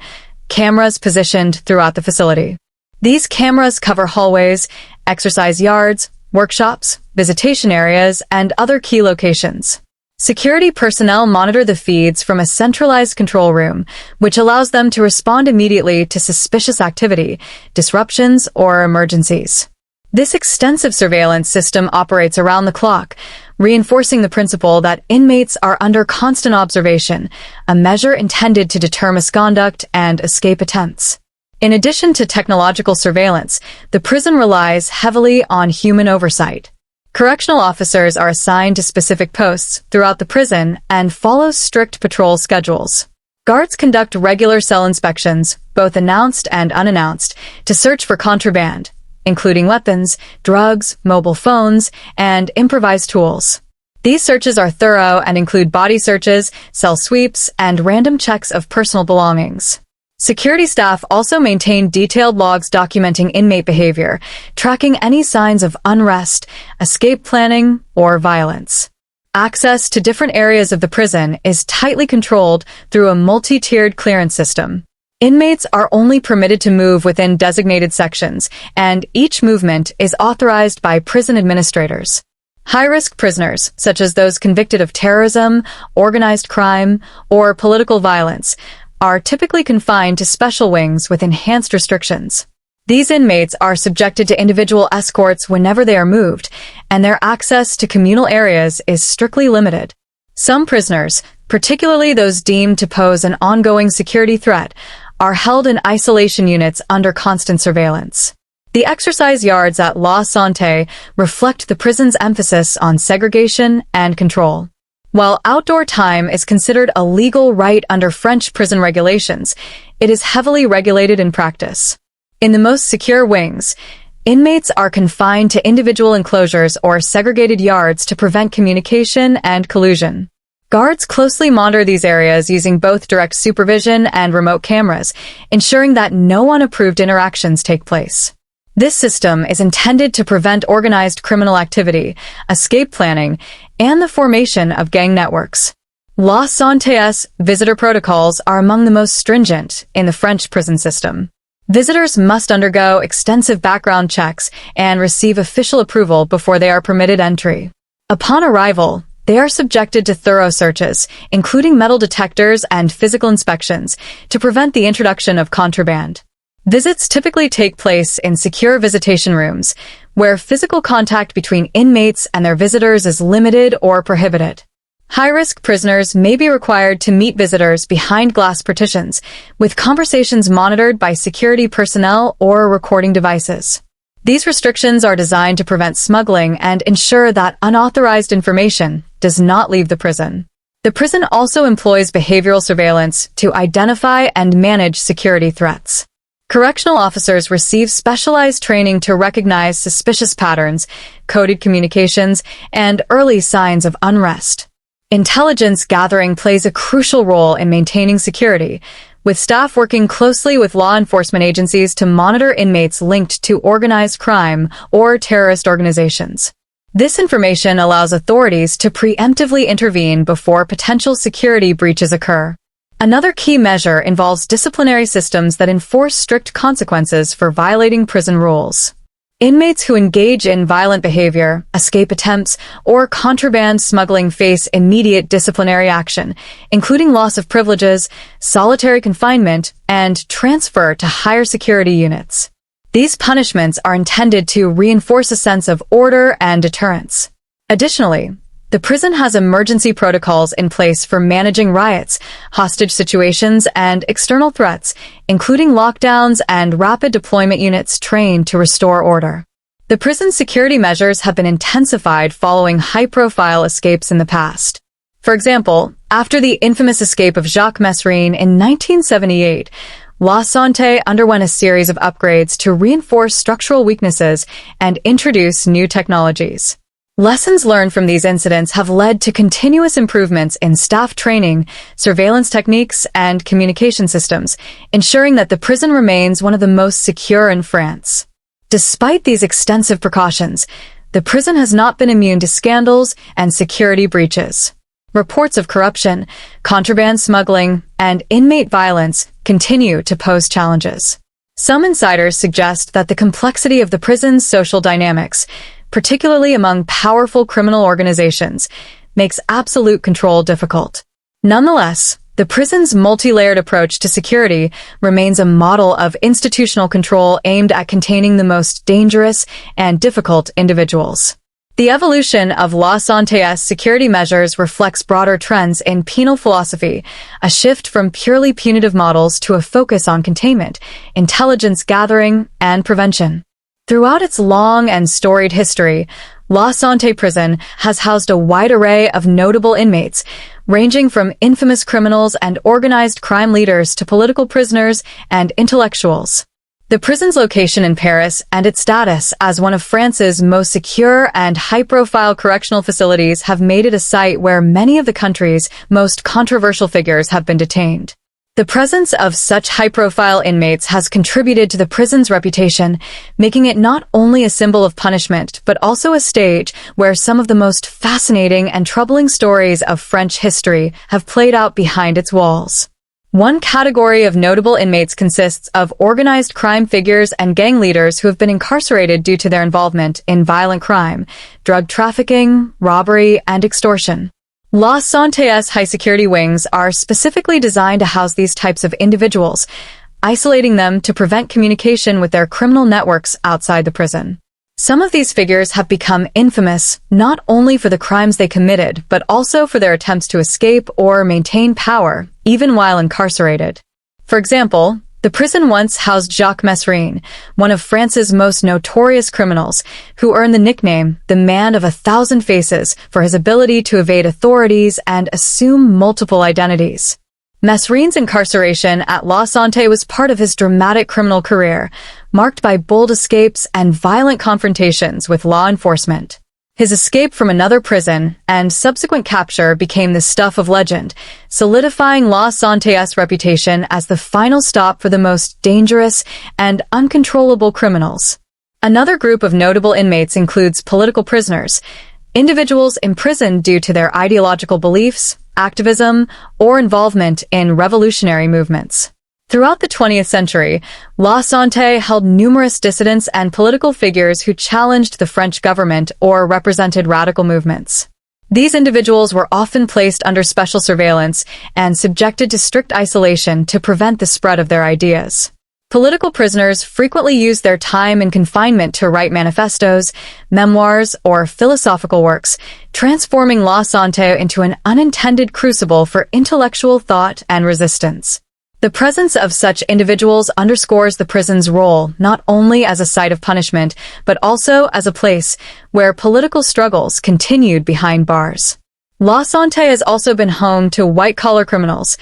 cameras positioned throughout the facility. These cameras cover hallways, exercise yards, workshops, visitation areas, and other key locations. Security personnel monitor the feeds from a centralized control room, which allows them to respond immediately to suspicious activity, disruptions, or emergencies. This extensive surveillance system operates around the clock, reinforcing the principle that inmates are under constant observation, a measure intended to deter misconduct and escape attempts. In addition to technological surveillance, the prison relies heavily on human oversight. Correctional officers are assigned to specific posts throughout the prison and follow strict patrol schedules. Guards conduct regular cell inspections, both announced and unannounced, to search for contraband, including weapons, drugs, mobile phones, and improvised tools. These searches are thorough and include body searches, cell sweeps, and random checks of personal belongings. Security staff also maintain detailed logs documenting inmate behavior, tracking any signs of unrest, escape planning, or violence. Access to different areas of the prison is tightly controlled through a multi-tiered clearance system. Inmates are only permitted to move within designated sections, and each movement is authorized by prison administrators. High-risk prisoners, such as those convicted of terrorism, organized crime, or political violence, are typically confined to special wings with enhanced restrictions. These inmates are subjected to individual escorts whenever they are moved, and their access to communal areas is strictly limited. Some prisoners, particularly those deemed to pose an ongoing security threat, are held in isolation units under constant surveillance. The exercise yards at La Santé reflect the prison's emphasis on segregation and control. While outdoor time is considered a legal right under French prison regulations, it is heavily regulated in practice. In the most secure wings, inmates are confined to individual enclosures or segregated yards to prevent communication and collusion. Guards closely monitor these areas using both direct supervision and remote cameras, ensuring that no unapproved interactions take place. This system is intended to prevent organized criminal activity, escape planning, and the formation of gang networks. La Santé's visitor protocols are among the most stringent in the French prison system. Visitors must undergo extensive background checks and receive official approval before they are permitted entry. Upon arrival, they are subjected to thorough searches, including metal detectors and physical inspections, to prevent the introduction of contraband. Visits typically take place in secure visitation rooms, where physical contact between inmates and their visitors is limited or prohibited. High-risk prisoners may be required to meet visitors behind glass partitions, with conversations monitored by security personnel or recording devices. These restrictions are designed to prevent smuggling and ensure that unauthorized information does not leave the prison. The prison also employs behavioral surveillance to identify and manage security threats. Correctional officers receive specialized training to recognize suspicious patterns, coded communications, and early signs of unrest. Intelligence gathering plays a crucial role in maintaining security, with staff working closely with law enforcement agencies to monitor inmates linked to organized crime or terrorist organizations. This information allows authorities to preemptively intervene before potential security breaches occur. Another key measure involves disciplinary systems that enforce strict consequences for violating prison rules. Inmates who engage in violent behavior, escape attempts, or contraband smuggling face immediate disciplinary action, including loss of privileges, solitary confinement, and transfer to higher security units. These punishments are intended to reinforce a sense of order and deterrence. Additionally, The prison has emergency protocols in place for managing riots, hostage situations, and external threats, including lockdowns and rapid deployment units trained to restore order. The prison's security measures have been intensified following high-profile escapes in the past. For example, after the infamous escape of Jacques Mesrine in 1978, La Santé underwent a series of upgrades to reinforce structural weaknesses and introduce new technologies. Lessons learned from these incidents have led to continuous improvements in staff training, surveillance techniques, and communication systems, ensuring that the prison remains one of the most secure in France. Despite these extensive precautions, the prison has not been immune to scandals and security breaches. Reports of corruption, contraband smuggling, and inmate violence continue to pose challenges. Some insiders suggest that the complexity of the prison's social dynamics, particularly among powerful criminal organizations, makes absolute control difficult. Nonetheless, the prison's multi-layered approach to security remains a model of institutional control aimed at containing the most dangerous and difficult individuals. The evolution of La Santé's security measures reflects broader trends in penal philosophy, a shift from purely punitive models to a focus on containment, intelligence gathering, and prevention. Throughout its long and storied history, La Santé Prison has housed a wide array of notable inmates, ranging from infamous criminals and organized crime leaders to political prisoners and intellectuals. The prison's location in Paris and its status as one of France's most secure and high-profile correctional facilities have made it a site where many of the country's most controversial figures have been detained. The presence of such high-profile inmates has contributed to the prison's reputation, making it not only a symbol of punishment, but also a stage where some of the most fascinating and troubling stories of French history have played out behind its walls. One category of notable inmates consists of organized crime figures and gang leaders who have been incarcerated due to their involvement in violent crime, drug trafficking, robbery, and extortion. La Santé's high-security wings are specifically designed to house these types of individuals, isolating them to prevent communication with their criminal networks outside the prison. Some of these figures have become infamous not only for the crimes they committed, but also for their attempts to escape or maintain power, even while incarcerated. For example, the prison once housed Jacques Mesrine, one of France's most notorious criminals, who earned the nickname the Man of 1,000 Faces for his ability to evade authorities and assume multiple identities. Mesrine's incarceration at La Santé was part of his dramatic criminal career, marked by bold escapes and violent confrontations with law enforcement. His escape from another prison and subsequent capture became the stuff of legend, solidifying La Santé's reputation as the final stop for the most dangerous and uncontrollable criminals. Another group of notable inmates includes political prisoners, individuals imprisoned due to their ideological beliefs, activism, or involvement in revolutionary movements. Throughout the 20th century, La Santé held numerous dissidents and political figures who challenged the French government or represented radical movements. These individuals were often placed under special surveillance and subjected to strict isolation to prevent the spread of their ideas. Political prisoners frequently used their time in confinement to write manifestos, memoirs, or philosophical works, transforming La Santé into an unintended crucible for intellectual thought and resistance. The presence of such individuals underscores the prison's role not only as a site of punishment, but also as a place where political struggles continued behind bars. La Santé has also been home to white-collar criminals,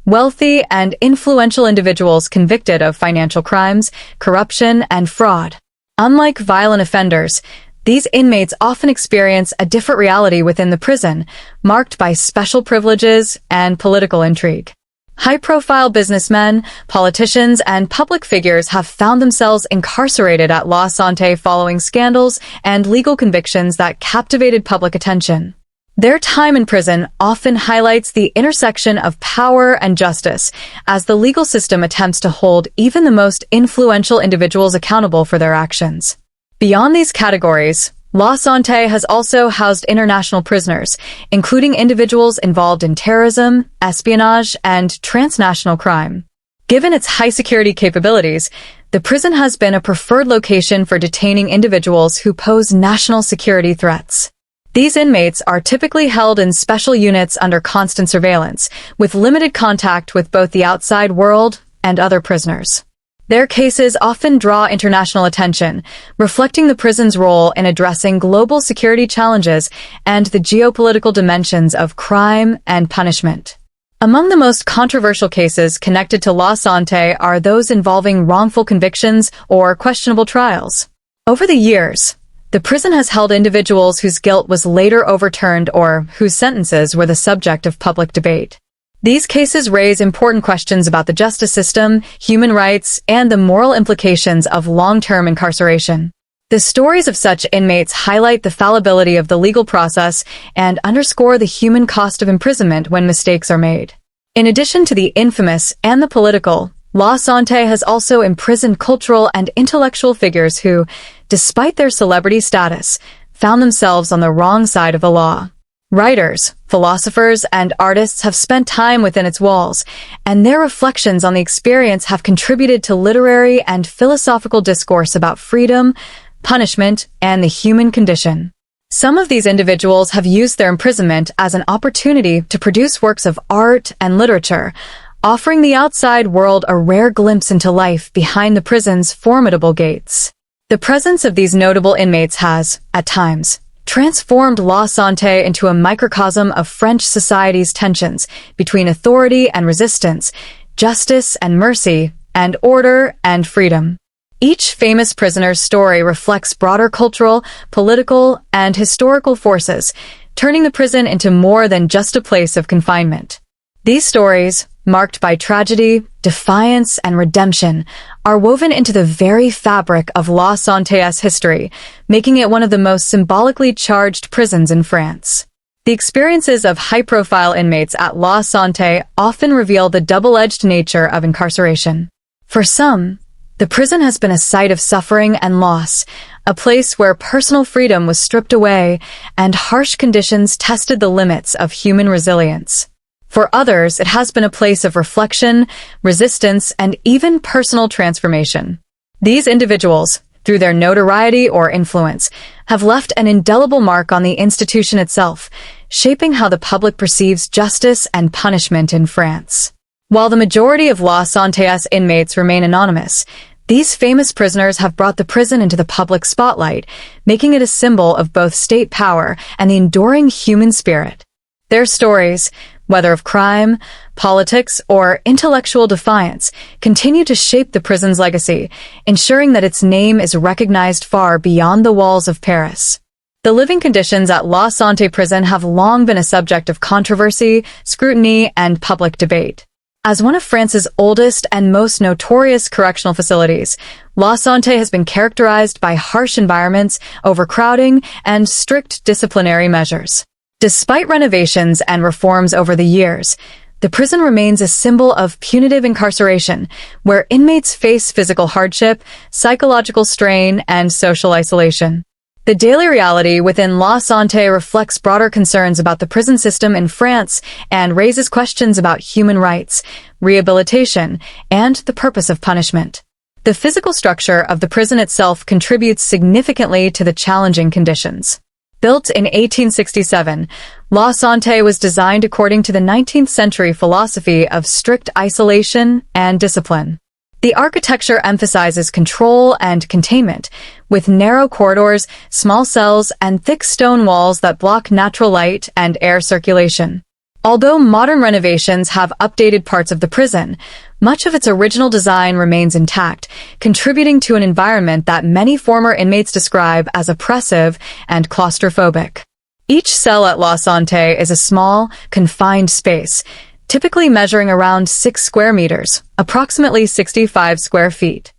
wealthy and influential individuals convicted of financial crimes, corruption, and fraud. Unlike violent offenders, these inmates often experience a different reality within the prison, marked by special privileges and political intrigue. High-profile businessmen, politicians, and public figures have found themselves incarcerated at La Santé following scandals and legal convictions that captivated public attention. Their time in prison often highlights the intersection of power and justice, as the legal system attempts to hold even the most influential individuals accountable for their actions. Beyond these categories, La Santé has also housed international prisoners, including individuals involved in terrorism, espionage, and transnational crime. Given its high-security capabilities, the prison has been a preferred location for detaining individuals who pose national security threats. These inmates are typically held in special units under constant surveillance, with limited contact with both the outside world and other prisoners. Their cases often draw international attention, reflecting the prison's role in addressing global security challenges and the geopolitical dimensions of crime and punishment. Among the most controversial cases connected to La Santé are those involving wrongful convictions or questionable trials. Over the years, the prison has held individuals whose guilt was later overturned or whose sentences were the subject of public debate. These cases raise important questions about the justice system, human rights, and the moral implications of long-term incarceration. The stories of such inmates highlight the fallibility of the legal process and underscore the human cost of imprisonment when mistakes are made. In addition to the infamous and the political, La Santé has also imprisoned cultural and intellectual figures who, despite their celebrity status, found themselves on the wrong side of the law. Writers, philosophers, and artists have spent time within its walls, and their reflections on the experience have contributed to literary and philosophical discourse about freedom, punishment, and the human condition. Some of these individuals have used their imprisonment as an opportunity to produce works of art and literature, offering the outside world a rare glimpse into life behind the prison's formidable gates. The presence of these notable inmates has, at times, transformed La Santé into a microcosm of French society's tensions between authority and resistance, justice and mercy, and order and freedom. Each famous prisoner's story reflects broader cultural, political, and historical forces, turning the prison into more than just a place of confinement. These stories, marked by tragedy, defiance, and redemption, are woven into the very fabric of La Santé's history, making it one of the most symbolically charged prisons in France. The experiences of high-profile inmates at La Santé often reveal the double-edged nature of incarceration. For some, the prison has been a site of suffering and loss, a place where personal freedom was stripped away and harsh conditions tested the limits of human resilience. For others, it has been a place of reflection, resistance, and even personal transformation. These individuals, through their notoriety or influence, have left an indelible mark on the institution itself, shaping how the public perceives justice and punishment in France. While the majority of La Santé's inmates remain anonymous, these famous prisoners have brought the prison into the public spotlight, making it a symbol of both state power and the enduring human spirit. Their stories, whether of crime, politics, or intellectual defiance, continue to shape the prison's legacy, ensuring that its name is recognized far beyond the walls of Paris. The living conditions at La Santé prison have long been a subject of controversy, scrutiny, and public debate. As one of France's oldest and most notorious correctional facilities, La Santé has been characterized by harsh environments, overcrowding, and strict disciplinary measures. Despite renovations and reforms over the years, the prison remains a symbol of punitive incarceration, where inmates face physical hardship, psychological strain, and social isolation. The daily reality within La Santé reflects broader concerns about the prison system in France and raises questions about human rights, rehabilitation, and the purpose of punishment. The physical structure of the prison itself contributes significantly to the challenging conditions. Built in 1867, La Santé was designed according to the 19th century philosophy of strict isolation and discipline. The architecture emphasizes control and containment, with narrow corridors, small cells, and thick stone walls that block natural light and air circulation. Although modern renovations have updated parts of the prison, much of its original design remains intact, contributing to an environment that many former inmates describe as oppressive and claustrophobic. Each cell at La Santé is a small, confined space, typically measuring around 6 square meters, approximately 65 square feet.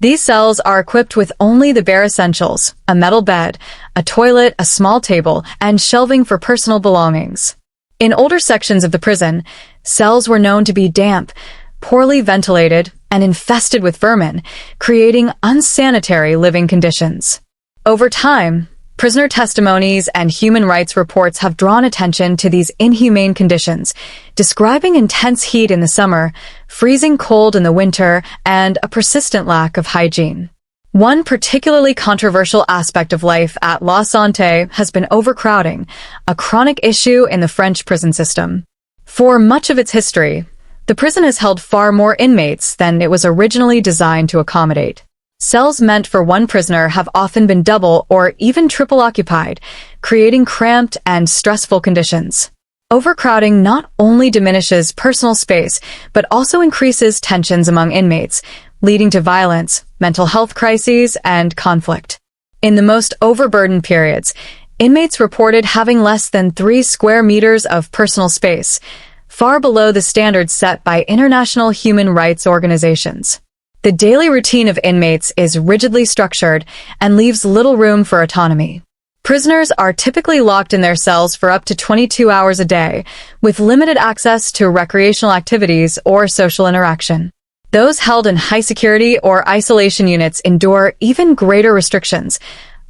These cells are equipped with only the bare essentials: a metal bed, a toilet, a small table, and shelving for personal belongings. In older sections of the prison, cells were known to be damp, poorly ventilated, and infested with vermin, creating unsanitary living conditions. Over time, prisoner testimonies and human rights reports have drawn attention to these inhumane conditions, describing intense heat in the summer, freezing cold in the winter, and a persistent lack of hygiene. One particularly controversial aspect of life at La Santé has been overcrowding, a chronic issue in the French prison system. For much of its history, the prison has held far more inmates than it was originally designed to accommodate. Cells meant for one prisoner have often been double or even triple occupied, creating cramped and stressful conditions. Overcrowding not only diminishes personal space, but also increases tensions among inmates, leading to violence, mental health crises, and conflict. In the most overburdened periods, inmates reported having less than 3 square meters of personal space, far below the standards set by international human rights organizations. The daily routine of inmates is rigidly structured and leaves little room for autonomy. Prisoners are typically locked in their cells for up to 22 hours a day, with limited access to recreational activities or social interaction. Those held in high-security or isolation units endure even greater restrictions,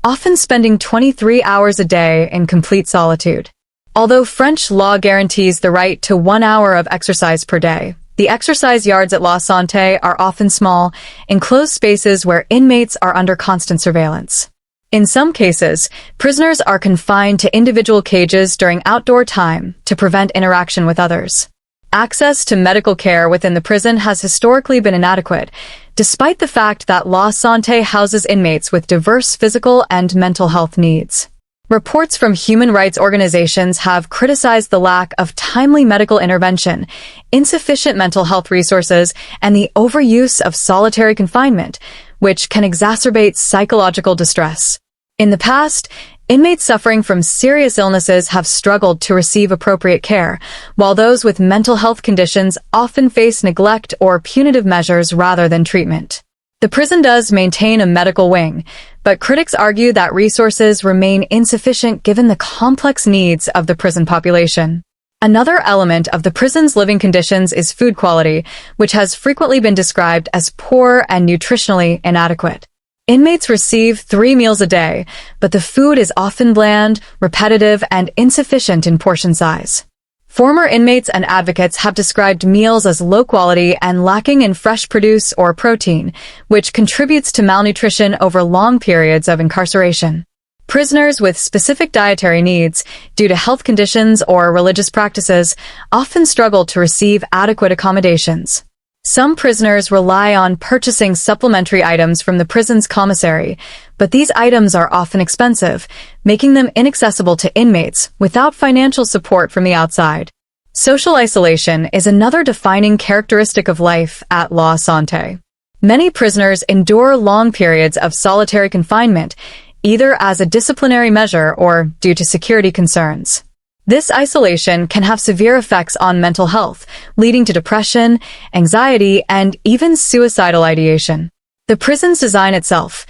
often spending 23 hours a day in complete solitude. Although French law guarantees the right to 1 hour of exercise per day, the exercise yards at La Santé are often small, enclosed spaces where inmates are under constant surveillance. In some cases, prisoners are confined to individual cages during outdoor time to prevent interaction with others. Access to medical care within the prison has historically been inadequate, despite the fact that La Santé houses inmates with diverse physical and mental health needs. Reports from human rights organizations have criticized the lack of timely medical intervention, insufficient mental health resources, and the overuse of solitary confinement, which can exacerbate psychological distress. In the past, inmates suffering from serious illnesses have struggled to receive appropriate care, while those with mental health conditions often face neglect or punitive measures rather than treatment. The prison does maintain a medical wing, but critics argue that resources remain insufficient given the complex needs of the prison population. Another element of the prison's living conditions is food quality, which has frequently been described as poor and nutritionally inadequate. Inmates receive 3 meals a day, but the food is often bland, repetitive, and insufficient in portion size. Former inmates and advocates have described meals as low quality and lacking in fresh produce or protein, which contributes to malnutrition over long periods of incarceration. Prisoners with specific dietary needs, due to health conditions or religious practices, often struggle to receive adequate accommodations. Some prisoners rely on purchasing supplementary items from the prison's commissary, but these items are often expensive, making them inaccessible to inmates without financial support from the outside. Social isolation is another defining characteristic of life at La Santé. Many prisoners endure long periods of solitary confinement, either as a disciplinary measure or due to security concerns. This isolation can have severe effects on mental health, leading to depression, anxiety, and even suicidal ideation. The prison's design itself,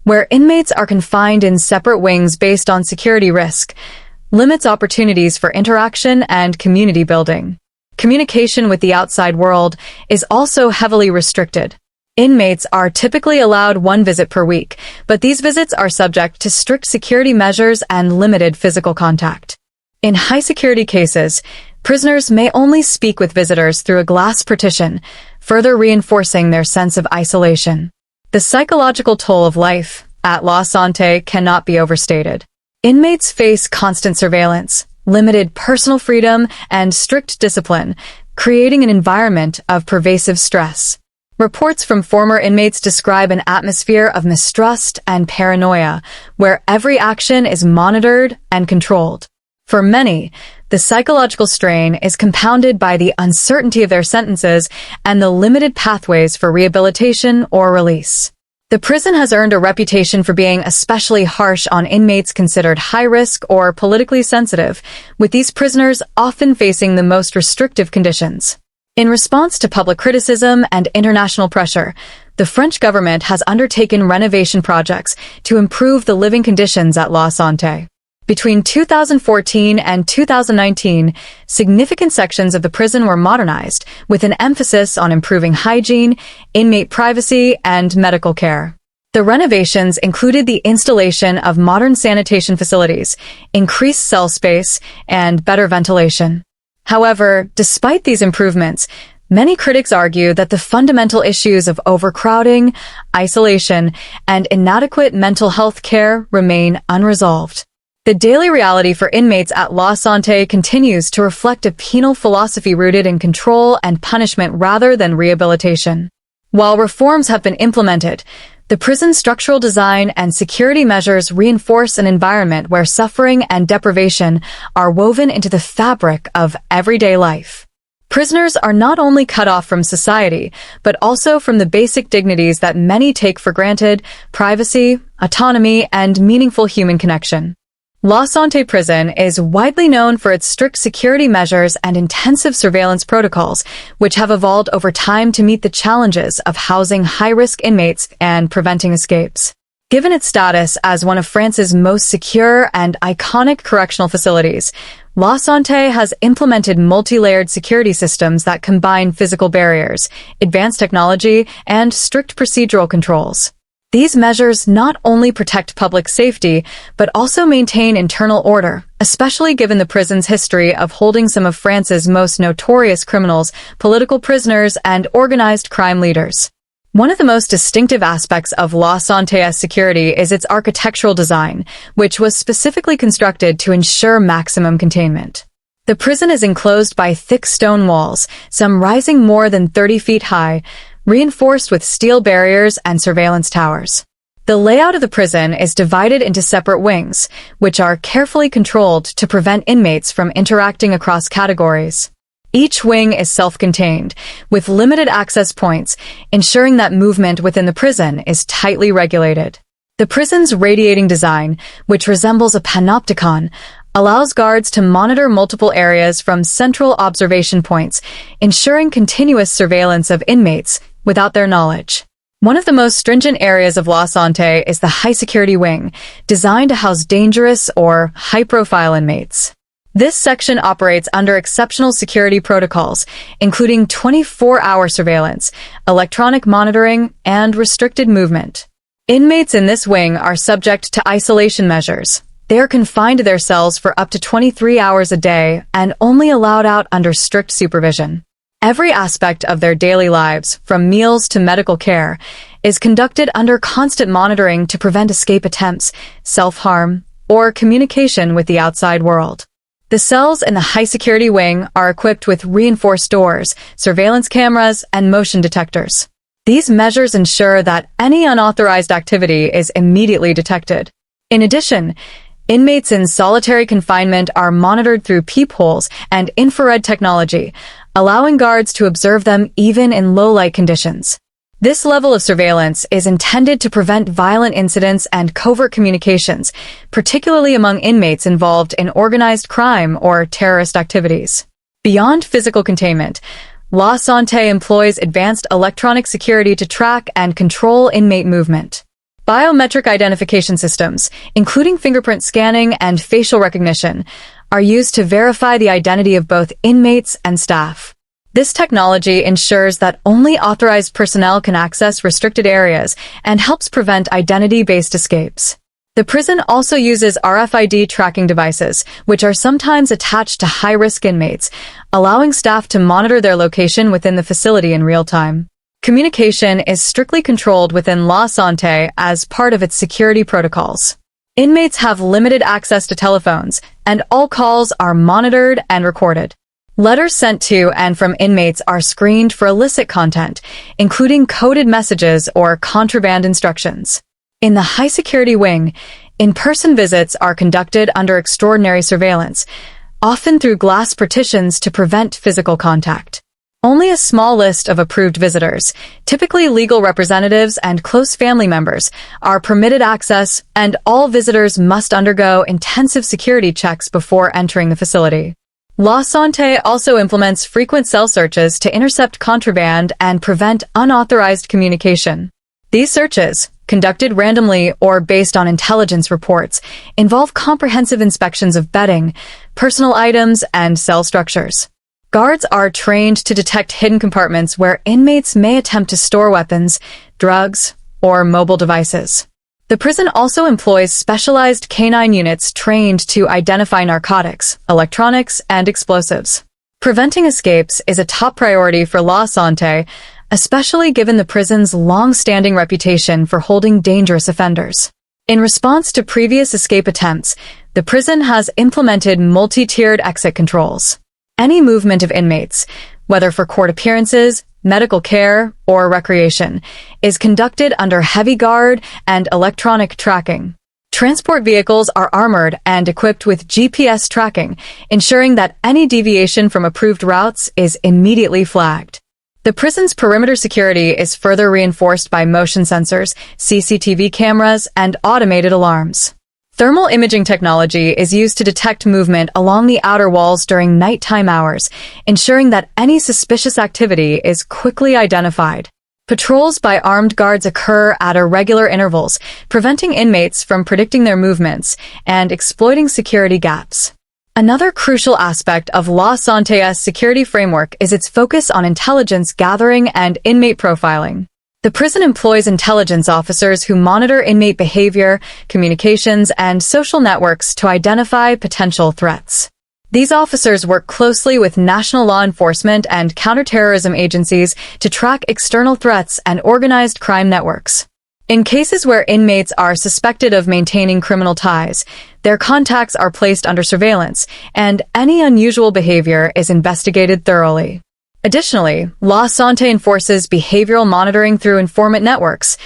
where inmates are confined in separate wings based on security risk, limits opportunities for interaction and community building. Communication with the outside world is also heavily restricted. Inmates are typically allowed 1 visit per week, but these visits are subject to strict security measures and limited physical contact. In high-security cases, prisoners may only speak with visitors through a glass partition, further reinforcing their sense of isolation. The psychological toll of life at La Santé cannot be overstated. Inmates face constant surveillance, limited personal freedom, and strict discipline, creating an environment of pervasive stress. Reports from former inmates describe an atmosphere of mistrust and paranoia, where every action is monitored and controlled. For many, the psychological strain is compounded by the uncertainty of their sentences and the limited pathways for rehabilitation or release. The prison has earned a reputation for being especially harsh on inmates considered high risk or politically sensitive, with these prisoners often facing the most restrictive conditions. In response to public criticism and international pressure, the French government has undertaken renovation projects to improve the living conditions at La Santé. Between 2014 and 2019, significant sections of the prison were modernized, with an emphasis on improving hygiene, inmate privacy, and medical care. The renovations included the installation of modern sanitation facilities, increased cell space, and better ventilation. However, despite these improvements, Many critics argue that the fundamental issues of overcrowding, isolation, and inadequate mental health care remain unresolved. The daily reality for inmates at La Santé continues to reflect a penal philosophy rooted in control and punishment rather than rehabilitation. While reforms have been implemented, the prison's structural design and security measures reinforce an environment where suffering and deprivation are woven into the fabric of everyday life. Prisoners are not only cut off from society, but also from the basic dignities that many take for granted: privacy, autonomy, and meaningful human connection. La Santé Prison is widely known for its strict security measures and intensive surveillance protocols, which have evolved over time to meet the challenges of housing high-risk inmates and preventing escapes. Given its status as one of France's most secure and iconic correctional facilities, La Santé has implemented multi-layered security systems that combine physical barriers, advanced technology, and strict procedural controls. These measures not only protect public safety, but also maintain internal order, especially given the prison's history of holding some of France's most notorious criminals, political prisoners, and organized crime leaders. One of the most distinctive aspects of La Santé's security is its architectural design, which was specifically constructed to ensure maximum containment. The prison is enclosed by thick stone walls, some rising more than 30 feet high, reinforced with steel barriers and surveillance towers. The layout of the prison is divided into separate wings, which are carefully controlled to prevent inmates from interacting across categories. Each wing is self-contained, with limited access points, ensuring that movement within the prison is tightly regulated. The prison's radiating design, which resembles a panopticon, allows guards to monitor multiple areas from central observation points, ensuring continuous surveillance of inmates without their knowledge. One of the most stringent areas of La Santé is the high-security wing, designed to house dangerous or high-profile inmates. This section operates under exceptional security protocols, including 24-hour surveillance, electronic monitoring, and restricted movement. Inmates in this wing are subject to isolation measures. They are confined to their cells for up to 23 hours a day and only allowed out under strict supervision. Every aspect of their daily lives, from meals to medical care, is conducted under constant monitoring to prevent escape attempts, self-harm, or communication with the outside world. The cells in the high-security wing are equipped with reinforced doors, surveillance cameras, and motion detectors. These measures ensure that any unauthorized activity is immediately detected. In addition, inmates in solitary confinement are monitored through peepholes and infrared technology, allowing guards to observe them even in low-light conditions. This level of surveillance is intended to prevent violent incidents and covert communications, particularly among inmates involved in organized crime or terrorist activities. Beyond physical containment, La Santé employs advanced electronic security to track and control inmate movement. Biometric identification systems, including fingerprint scanning and facial recognition, are used to verify the identity of both inmates and staff. This technology ensures that only authorized personnel can access restricted areas and helps prevent identity-based escapes. The prison also uses RFID tracking devices, which are sometimes attached to high-risk inmates, allowing staff to monitor their location within the facility in real time. Communication is strictly controlled within La Santé as part of its security protocols. Inmates have limited access to telephones, and all calls are monitored and recorded. Letters sent to and from inmates are screened for illicit content, including coded messages or contraband instructions. In the high-security wing, in-person visits are conducted under extraordinary surveillance, often through glass partitions to prevent physical contact. Only a small list of approved visitors, typically legal representatives and close family members, are permitted access, and all visitors must undergo intensive security checks before entering the facility. La Santé also implements frequent cell searches to intercept contraband and prevent unauthorized communication. These searches, conducted randomly or based on intelligence reports, involve comprehensive inspections of bedding, personal items, and cell structures. Guards are trained to detect hidden compartments where inmates may attempt to store weapons, drugs, or mobile devices. The prison also employs specialized canine units trained to identify narcotics, electronics, and explosives. Preventing escapes is a top priority for La Santé, especially given the prison's long-standing reputation for holding dangerous offenders. In response to previous escape attempts, the prison has implemented multi-tiered exit controls. Any movement of inmates, whether for court appearances, medical care, or recreation, is conducted under heavy guard and electronic tracking. Transport vehicles are armored and equipped with GPS tracking, ensuring that any deviation from approved routes is immediately flagged. The prison's perimeter security is further reinforced by motion sensors, CCTV cameras, and automated alarms. Thermal imaging technology is used to detect movement along the outer walls during nighttime hours, ensuring that any suspicious activity is quickly identified. Patrols by armed guards occur at irregular intervals, preventing inmates from predicting their movements and exploiting security gaps. Another crucial aspect of La Santé's security framework is its focus on intelligence gathering and inmate profiling. The prison employs intelligence officers who monitor inmate behavior, communications, and social networks to identify potential threats. These officers work closely with national law enforcement and counterterrorism agencies to track external threats and organized crime networks. In cases where inmates are suspected of maintaining criminal ties, their contacts are placed under surveillance, and any unusual behavior is investigated thoroughly. Additionally, La Santé enforces behavioral monitoring through informant networks,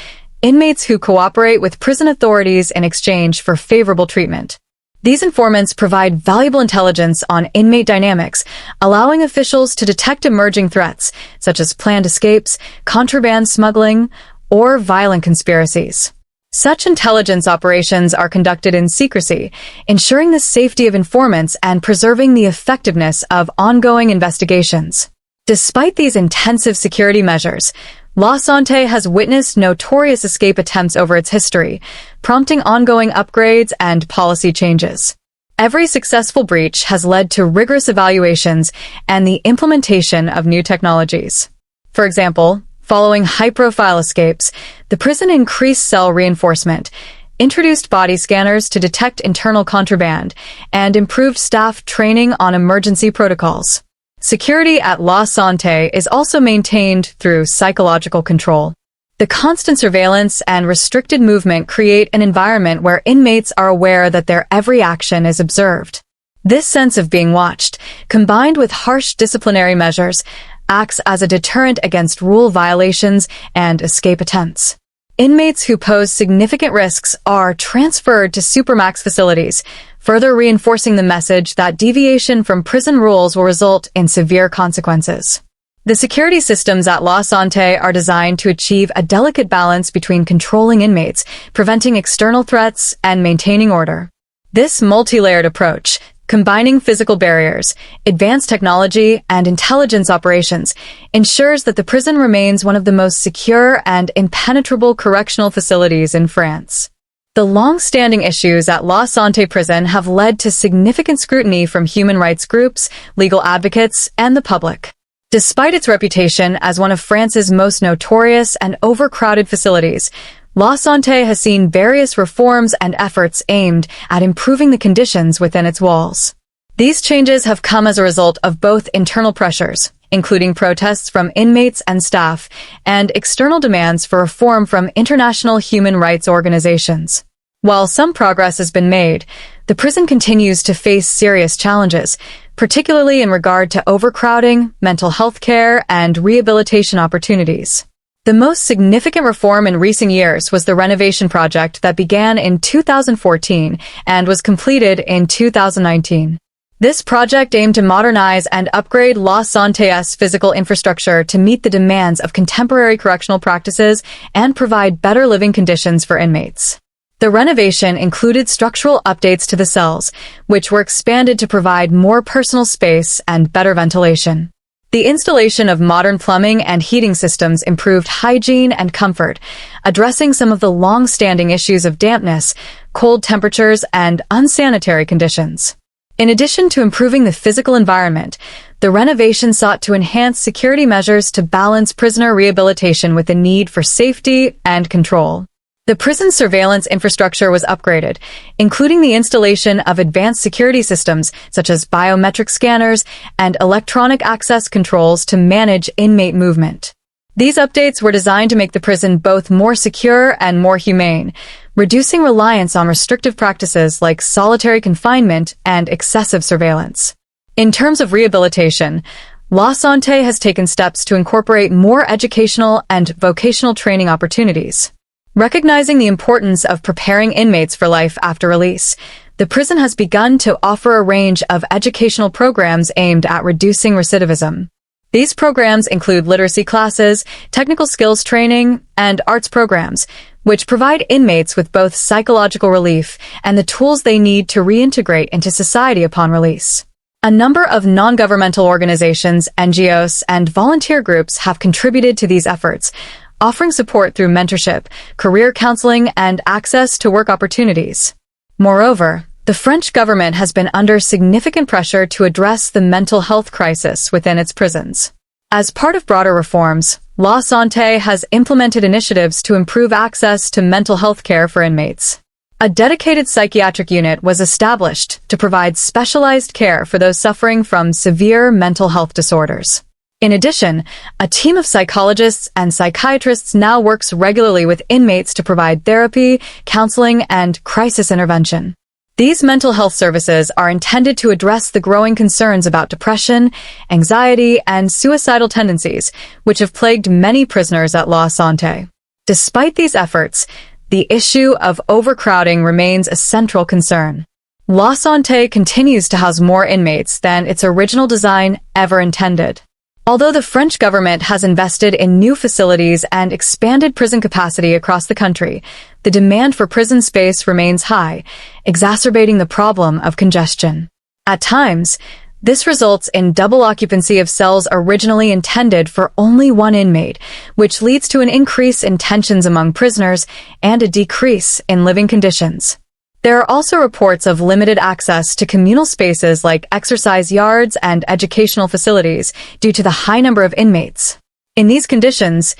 inmates who cooperate with prison authorities in exchange for favorable treatment. These informants provide valuable intelligence on inmate dynamics, allowing officials to detect emerging threats, such as planned escapes, contraband smuggling, or violent conspiracies. Such intelligence operations are conducted in secrecy, ensuring the safety of informants and preserving the effectiveness of ongoing investigations. Despite these intensive security measures, La Santé has witnessed notorious escape attempts over its history, prompting ongoing upgrades and policy changes. Every successful breach has led to rigorous evaluations and the implementation of new technologies. For example, following high-profile escapes, the prison increased cell reinforcement, introduced body scanners to detect internal contraband, and improved staff training on emergency protocols. Security at La Santé is also maintained through psychological control. The constant surveillance and restricted movement create an environment where inmates are aware that their every action is observed. This sense of being watched, combined with harsh disciplinary measures, acts as a deterrent against rule violations and escape attempts. Inmates who pose significant risks are transferred to supermax facilities, further reinforcing the message that deviation from prison rules will result in severe consequences. The security systems at La Santé are designed to achieve a delicate balance between controlling inmates, preventing external threats, and maintaining order. This multi-layered approach, combining physical barriers, advanced technology, and intelligence operations, ensures that the prison remains one of the most secure and impenetrable correctional facilities in France. The long-standing issues at La Santé Prison have led to significant scrutiny from human rights groups, legal advocates, and the public. Despite its reputation as one of France's most notorious and overcrowded facilities, La Santé has seen various reforms and efforts aimed at improving the conditions within its walls. These changes have come as a result of both internal pressures, including protests from inmates and staff, and external demands for reform from international human rights organizations. While some progress has been made, the prison continues to face serious challenges, particularly in regard to overcrowding, mental health care, and rehabilitation opportunities. The most significant reform in recent years was the Renovation project that began in 2014 and was completed in 2019. This project aimed to modernize and upgrade La Santé's physical infrastructure to meet the demands of contemporary correctional practices and provide better living conditions for inmates. The renovation included structural updates to the cells, which were expanded to provide more personal space and better ventilation. The installation of modern plumbing and heating systems improved hygiene and comfort, addressing some of the long-standing issues of dampness, cold temperatures, and unsanitary conditions. In addition to improving the physical environment, the renovation sought to enhance security measures to balance prisoner rehabilitation with the need for safety and control. The prison surveillance infrastructure was upgraded, including the installation of advanced security systems such as biometric scanners and electronic access controls to manage inmate movement. These updates were designed to make the prison both more secure and more humane, reducing reliance on restrictive practices like solitary confinement and excessive surveillance. In terms of rehabilitation, La Santé has taken steps to incorporate more educational and vocational training opportunities. Recognizing the importance of preparing inmates for life after release, the prison has begun to offer a range of educational programs aimed at reducing recidivism. These programs include literacy classes, technical skills training, and arts programs, which provide inmates with both psychological relief and the tools they need to reintegrate into society upon release. A number of non-governmental organizations, NGOs, and volunteer groups have contributed to these efforts, offering support through mentorship, career counseling, and access to work opportunities. Moreover, the French government has been under significant pressure to address the mental health crisis within its prisons. As part of broader reforms, La Santé has implemented initiatives to improve access to mental health care for inmates. A dedicated psychiatric unit was established to provide specialized care for those suffering from severe mental health disorders. In addition, a team of psychologists and psychiatrists now works regularly with inmates to provide therapy, counseling, and crisis intervention. These mental health services are intended to address the growing concerns about depression, anxiety, and suicidal tendencies, which have plagued many prisoners at La Santé. Despite these efforts, the issue of overcrowding remains a central concern. La Santé continues to house more inmates than its original design ever intended. Although the French government has invested in new facilities and expanded prison capacity across the country, the demand for prison space remains high, exacerbating the problem of congestion. At times, this results in double occupancy of cells originally intended for only one inmate, which leads to an increase in tensions among prisoners and a decrease in living conditions. There are also reports of limited access to communal spaces like exercise yards and educational facilities due to the high number of inmates. In these conditions,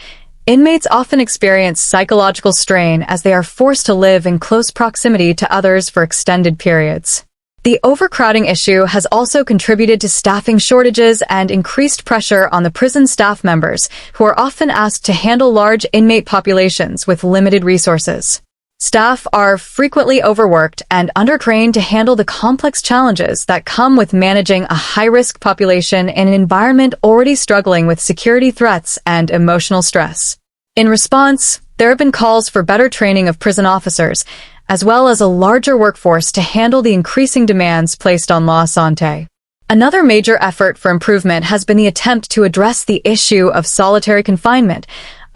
inmates often experience psychological strain as they are forced to live in close proximity to others for extended periods. The overcrowding issue has also contributed to staffing shortages and increased pressure on the prison staff members, who are often asked to handle large inmate populations with limited resources. Staff are frequently overworked and undertrained to handle the complex challenges that come with managing a high-risk population in an environment already struggling with security threats and emotional stress. In response, there have been calls for better training of prison officers, as well as a larger workforce to handle the increasing demands placed on La Santé. Another major effort for improvement has been the attempt to address the issue of solitary confinement,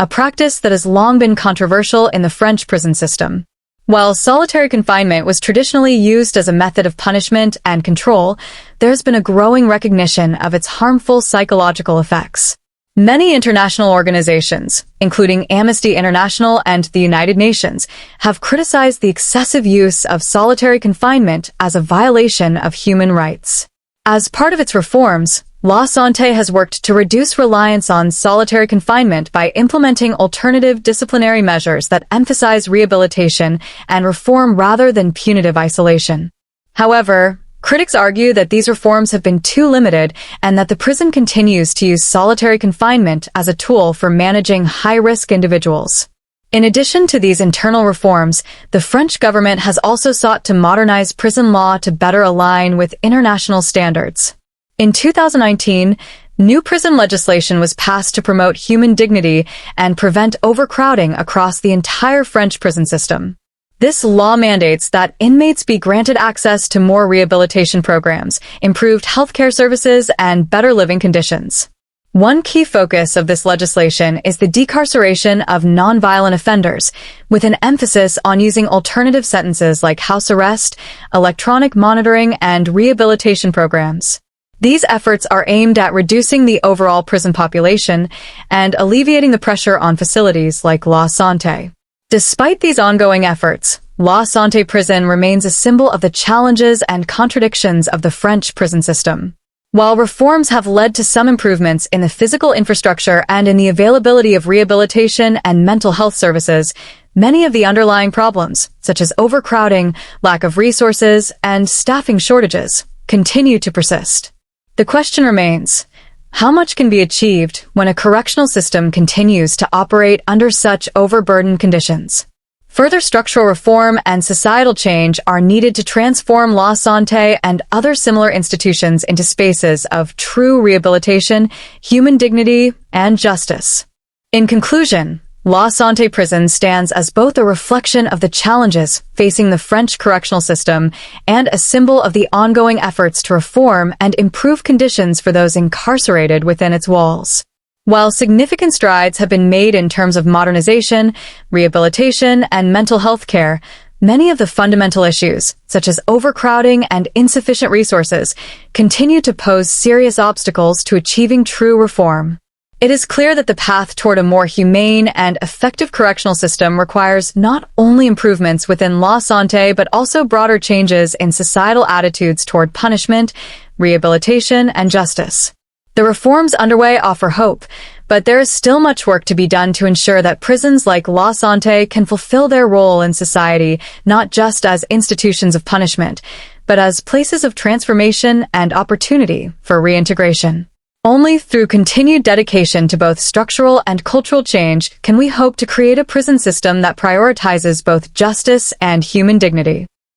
a practice that has long been controversial in the French prison system. While solitary confinement was traditionally used as a method of punishment and control, there has been a growing recognition of its harmful psychological effects. Many international organizations, including Amnesty International and the United Nations, have criticized the excessive use of solitary confinement as a violation of human rights. As part of its reforms, La Santé has worked to reduce reliance on solitary confinement by implementing alternative disciplinary measures that emphasize rehabilitation and reform rather than punitive isolation. However, critics argue that these reforms have been too limited and that the prison continues to use solitary confinement as a tool for managing high-risk individuals. In addition to these internal reforms, the French government has also sought to modernize prison law to better align with international standards. In 2019, new prison legislation was passed to promote human dignity and prevent overcrowding across the entire French prison system. This law mandates that inmates be granted access to more rehabilitation programs, improved healthcare services, and better living conditions. One key focus of this legislation is the decarceration of nonviolent offenders, with an emphasis on using alternative sentences like house arrest, electronic monitoring, and rehabilitation programs. These efforts are aimed at reducing the overall prison population and alleviating the pressure on facilities like La Santé. Despite these ongoing efforts, La Santé Prison remains a symbol of the challenges and contradictions of the French prison system. While reforms have led to some improvements in the physical infrastructure and in the availability of rehabilitation and mental health services, many of the underlying problems, such as overcrowding, lack of resources, and staffing shortages, continue to persist. The question remains, how much can be achieved when a correctional system continues to operate under such overburdened conditions? Further structural reform and societal change are needed to transform La Santé and other similar institutions into spaces of true rehabilitation, human dignity, and justice. In conclusion, La Santé Prison stands as both a reflection of the challenges facing the French correctional system and a symbol of the ongoing efforts to reform and improve conditions for those incarcerated within its walls. While significant strides have been made in terms of modernization, rehabilitation, and mental health care, many of the fundamental issues, such as overcrowding and insufficient resources, continue to pose serious obstacles to achieving true reform. It is clear that the path toward a more humane and effective correctional system requires not only improvements within La Santé but also broader changes in societal attitudes toward punishment, rehabilitation, and justice. The reforms underway offer hope, but there is still much work to be done to ensure that prisons like La Santé can fulfill their role in society not just as institutions of punishment, but as places of transformation and opportunity for reintegration. Only through continued dedication to both structural and cultural change can we hope to create a prison system that prioritizes both justice and human dignity.